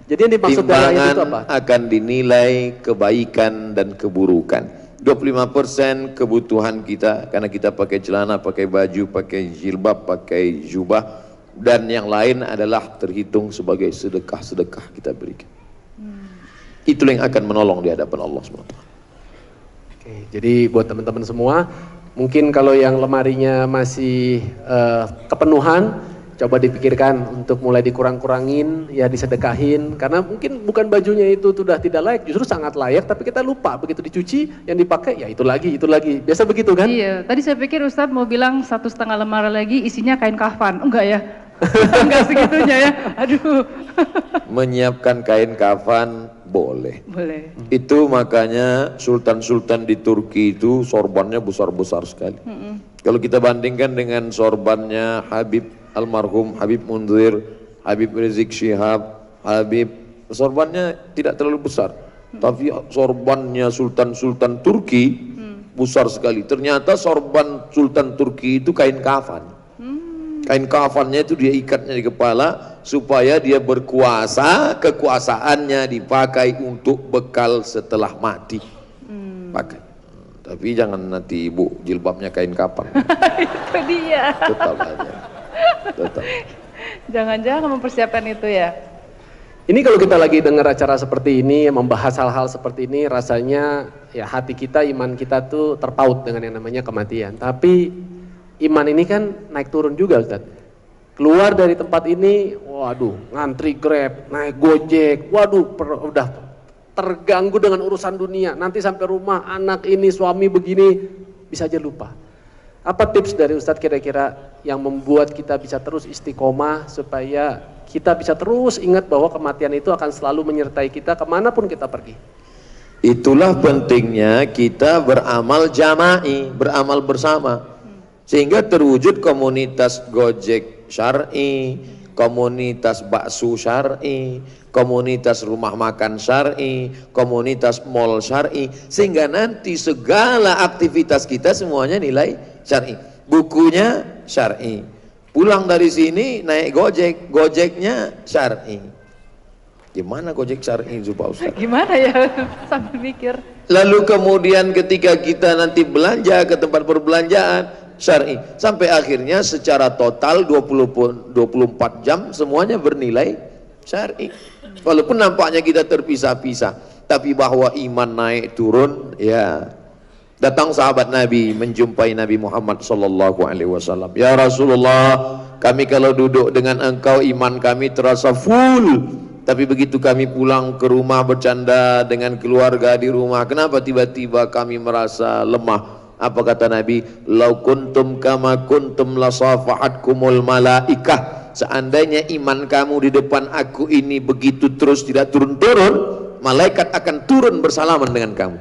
Jadi yang dimaksud dari ayat itu apa? Akan dinilai kebaikan dan keburukan. 25% kebutuhan kita, karena kita pakai celana, pakai baju, pakai jilbab, pakai jubah, dan yang lain adalah terhitung sebagai sedekah kita berikan. Itulah yang akan menolong di hadapan Allah SWT. Oke, jadi buat teman-teman semua, mungkin kalau yang lemarinya masih kepenuhan, coba dipikirkan untuk mulai dikurang-kurangin, ya disedekahin, karena mungkin bukan bajunya itu sudah tidak layak, justru sangat layak, tapi kita lupa, begitu dicuci, yang dipakai, ya itu lagi, biasa begitu kan? Iya, tadi saya pikir Ustadz mau bilang 1,5 lemari lagi isinya kain kafan, enggak ya? Enggak segitunya ya, aduh. Menyiapkan kain kafan Boleh. Boleh. Itu makanya sultan-sultan di Turki itu sorbannya besar-besar sekali. Kalau kita bandingkan dengan sorbannya Habib almarhum Habib Munzir, Habib Rizik Syihab, sorbannya tidak terlalu besar. Tapi sorbannya sultan-sultan Turki besar sekali. Ternyata sorban sultan Turki itu kain kafan. Kain kafannya itu dia ikatnya di kepala supaya dia berkuasa, kekuasaannya dipakai untuk bekal setelah mati. Pakai. Tapi jangan nanti ibu jilbabnya kain kafan. Itu dia. Tetap aja. Tetap. Jangan-jangan mempersiapkan itu ya. Ini kalau kita lagi dengar acara seperti ini, membahas hal-hal seperti ini, rasanya ya hati kita, iman kita tuh terpaut dengan yang namanya kematian. Tapi iman ini kan naik turun juga, Ustaz. Keluar dari tempat ini, waduh, ngantri Grab, naik Gojek, waduh, udah terganggu dengan urusan dunia. Nanti sampai rumah, anak ini, suami begini, bisa aja lupa. Apa tips dari Ustadz kira-kira yang membuat kita bisa terus istiqomah supaya kita bisa terus ingat bahwa kematian itu akan selalu menyertai kita kemanapun kita pergi? Itulah pentingnya kita beramal jama'i, beramal bersama. Sehingga terwujud komunitas Gojek syar'i, komunitas bakso syar'i, komunitas rumah makan syar'i, komunitas mall syar'i, sehingga nanti segala aktivitas kita semuanya nilai syar'i. Bukunya syar'i. Pulang dari sini naik Gojek, Gojeknya syar'i. Gimana Gojek syar'i itu Pak Ustaz? Gimana ya, sambil mikir. Lalu kemudian ketika kita nanti belanja ke tempat perbelanjaan syar'i, sampai akhirnya secara total 24 jam semuanya bernilai syar'i. Walaupun nampaknya kita terpisah-pisah, tapi bahwa iman naik turun, ya. Datang sahabat Nabi menjumpai Nabi Muhammad sallallahu alaihi wasallam. Ya Rasulullah, kami kalau duduk dengan engkau iman kami terasa full, tapi begitu kami pulang ke rumah bercanda dengan keluarga di rumah, kenapa tiba-tiba kami merasa lemah? Apa kata Nabi? Lau kuntum kama kuntum lasafahatkumul malaikah. Seandainya iman kamu di depan aku ini begitu terus tidak turun-turun, malaikat akan turun bersalaman dengan kamu.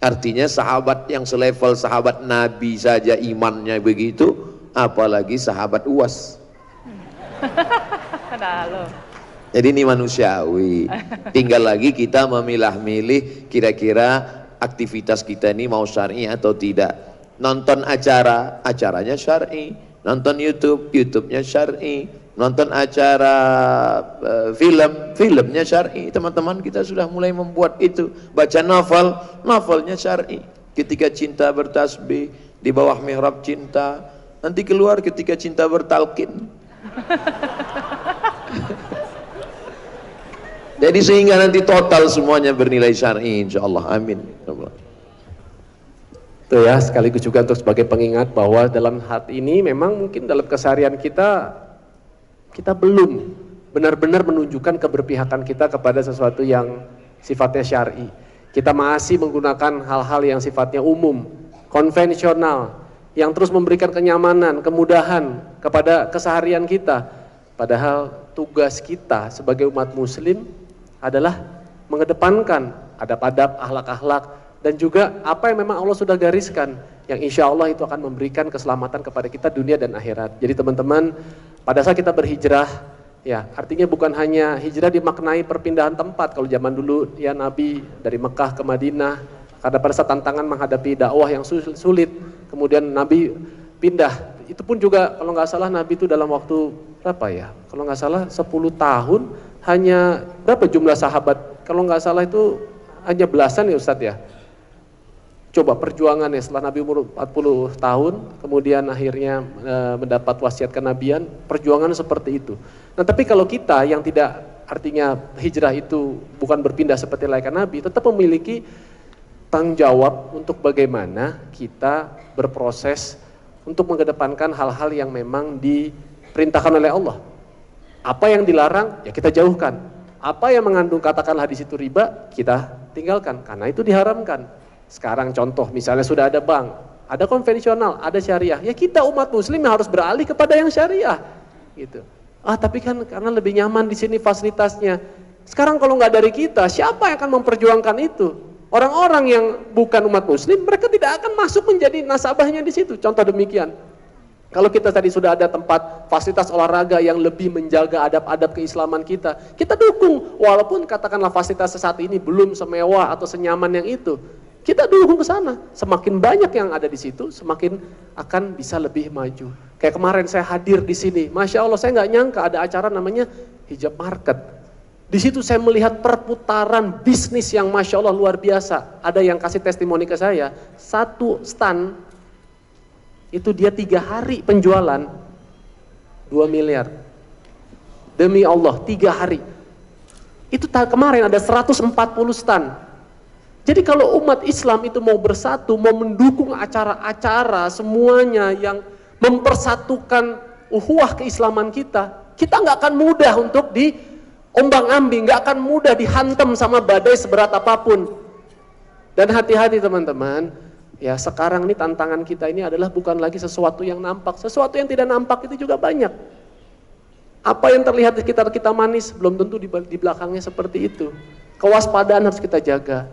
Artinya sahabat yang selevel sahabat Nabi saja imannya begitu, apalagi sahabat UAS. Jadi ini manusiawi. Tinggal lagi kita memilah-milih kira-kira aktivitas kita ini mau syar'i atau tidak. Nonton acara, acaranya syar'i. Nonton YouTube, YouTube-nya syar'i. Nonton acara film, filmnya syar'i. Teman-teman kita sudah mulai membuat itu. Baca novel, novelnya syar'i. Ketika cinta bertasbih di bawah mihrab cinta, nanti keluar ketika cinta bertalqin. Jadi sehingga nanti total semuanya bernilai syar'i insyaallah. Amin. Itu ya, sekaligus juga untuk sebagai pengingat bahwa dalam hati ini memang mungkin dalam keseharian kita belum benar-benar menunjukkan keberpihakan kita kepada sesuatu yang sifatnya syar'i. Kita masih menggunakan hal-hal yang sifatnya umum, konvensional, yang terus memberikan kenyamanan, kemudahan kepada keseharian kita. Padahal tugas kita sebagai umat muslim adalah mengedepankan adab-adab, akhlak-akhlak, dan juga apa yang memang Allah sudah gariskan, yang insya Allah itu akan memberikan keselamatan kepada kita dunia dan akhirat. Jadi teman-teman, pada saat kita berhijrah, ya artinya bukan hanya hijrah dimaknai perpindahan tempat. Kalau zaman dulu ya Nabi dari Mekah ke Madinah, karena pada saat tantangan menghadapi dakwah yang sulit, kemudian Nabi pindah. Itu pun juga kalau nggak salah Nabi itu dalam waktu berapa ya? Kalau nggak salah 10 tahun, hanya berapa jumlah sahabat? Kalau nggak salah itu hanya belasan ya Ustadz ya. Coba perjuangan ya, setelah Nabi umur 40 tahun, kemudian akhirnya mendapat wasiat kenabian, perjuangan seperti itu. Nah tapi kalau kita yang tidak, artinya hijrah itu bukan berpindah seperti layaknya Nabi, tetap memiliki tanggung jawab untuk bagaimana kita berproses untuk mengedepankan hal-hal yang memang diperintahkan oleh Allah. Apa yang dilarang, ya kita jauhkan. Apa yang mengandung katakanlah di situ riba, kita tinggalkan, karena itu diharamkan. Sekarang contoh, misalnya sudah ada bank, ada konvensional, ada syariah, ya kita umat muslim harus beralih kepada yang syariah, gitu. Ah tapi kan karena lebih nyaman di sini fasilitasnya, Sekarang kalau nggak dari kita, siapa yang akan memperjuangkan itu? Orang-orang yang bukan umat muslim, mereka tidak akan masuk menjadi nasabahnya di situ. Contoh demikian. Kalau kita tadi sudah ada tempat fasilitas olahraga yang lebih menjaga adab-adab keislaman kita dukung. Walaupun katakanlah fasilitas saat ini belum semewah atau senyaman yang itu, kita dukung ke sana. Semakin banyak yang ada di situ, semakin akan bisa lebih maju. Kayak kemarin saya hadir di sini, Masya Allah saya nggak nyangka ada acara namanya Hijab Market. Di situ saya melihat perputaran bisnis yang Masya Allah luar biasa. Ada yang kasih testimoni ke saya, satu stand itu dia 3 hari penjualan 2 miliar. Demi Allah, 3 hari. Itu kemarin ada 140 stand. Jadi kalau umat Islam itu mau bersatu, mau mendukung acara-acara semuanya yang mempersatukan ukhuwah keislaman kita nggak akan mudah untuk diombang-ambing, nggak akan mudah dihantam sama badai seberat apapun. Dan hati-hati teman-teman, ya sekarang ini tantangan kita ini adalah bukan lagi sesuatu yang nampak, sesuatu yang tidak nampak itu juga banyak. Apa yang terlihat di sekitar kita manis, belum tentu di belakangnya seperti itu. Kewaspadaan harus kita jaga.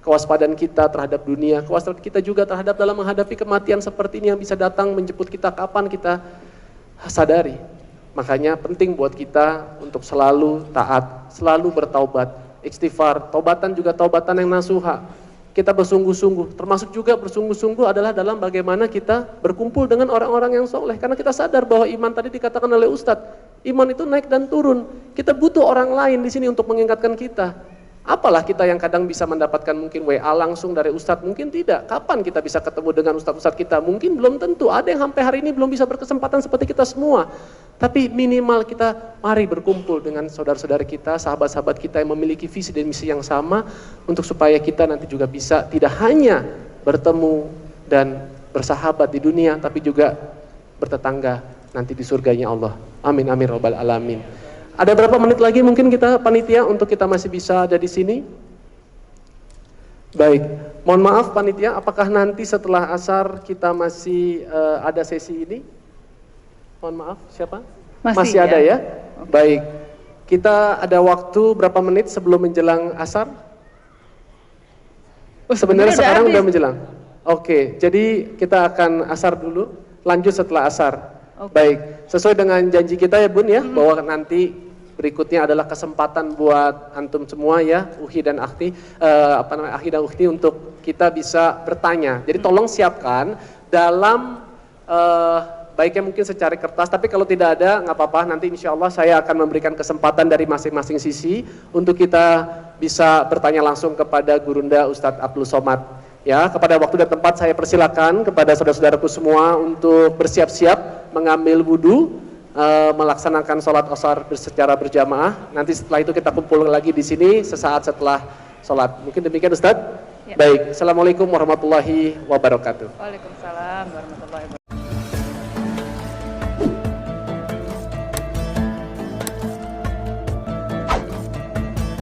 Kewaspadaan kita terhadap dunia, kewaspadaan kita juga terhadap dalam menghadapi kematian seperti ini yang bisa datang menjemput kita kapan kita sadari. Makanya penting buat kita untuk selalu taat, selalu bertaubat, istighfar, taubatan juga taubatan yang nasuha. Kita bersungguh-sungguh, termasuk juga bersungguh-sungguh adalah dalam bagaimana kita berkumpul dengan orang-orang yang soleh. Karena kita sadar bahwa iman tadi dikatakan oleh Ustadz, iman itu naik dan turun. Kita butuh orang lain di sini untuk mengingatkan kita. Apalah kita yang kadang bisa mendapatkan mungkin WA langsung dari Ustadz, mungkin tidak. Kapan kita bisa ketemu dengan Ustadz-Ustadz kita? Mungkin belum tentu. Ada yang sampai hari ini belum bisa berkesempatan seperti kita semua. Tapi minimal kita mari berkumpul dengan saudara-saudara kita, sahabat-sahabat kita yang memiliki visi dan misi yang sama, untuk supaya kita nanti juga bisa tidak hanya bertemu dan bersahabat di dunia, tapi juga bertetangga nanti di surganya Allah. Amin amin robbal alamin. Ada berapa menit lagi mungkin kita panitia untuk kita masih bisa ada di sini? Baik, mohon maaf panitia, apakah nanti setelah asar kita masih ada sesi ini? Mohon maaf, siapa? Masih ada ya? Baik, kita ada waktu berapa menit sebelum menjelang asar? Sebenarnya sekarang udah menjelang. Oke, jadi kita akan asar dulu, lanjut setelah asar. Baik, sesuai dengan janji kita ya Bun ya, bahwa nanti berikutnya adalah kesempatan buat antum semua ya, Uhi dan Akhti, Akhi dan Ukhti, untuk kita bisa bertanya. Jadi tolong siapkan dalam baiknya mungkin secari kertas, tapi kalau tidak ada nggak apa-apa, nanti insya Allah saya akan memberikan kesempatan dari masing-masing sisi untuk kita bisa bertanya langsung kepada Gurunda Ustadz Abdul Somad. Ya, kepada waktu dan tempat saya persilakan kepada saudara-saudaraku semua untuk bersiap-siap mengambil wudhu, melaksanakan sholat asar secara berjamaah. Nanti setelah itu kita kumpul lagi di sini sesaat setelah sholat. Mungkin demikian Ustadz. Ya. Baik, assalamualaikum warahmatullahi wabarakatuh. Waalaikumsalam warahmatullahi wabarakatuh.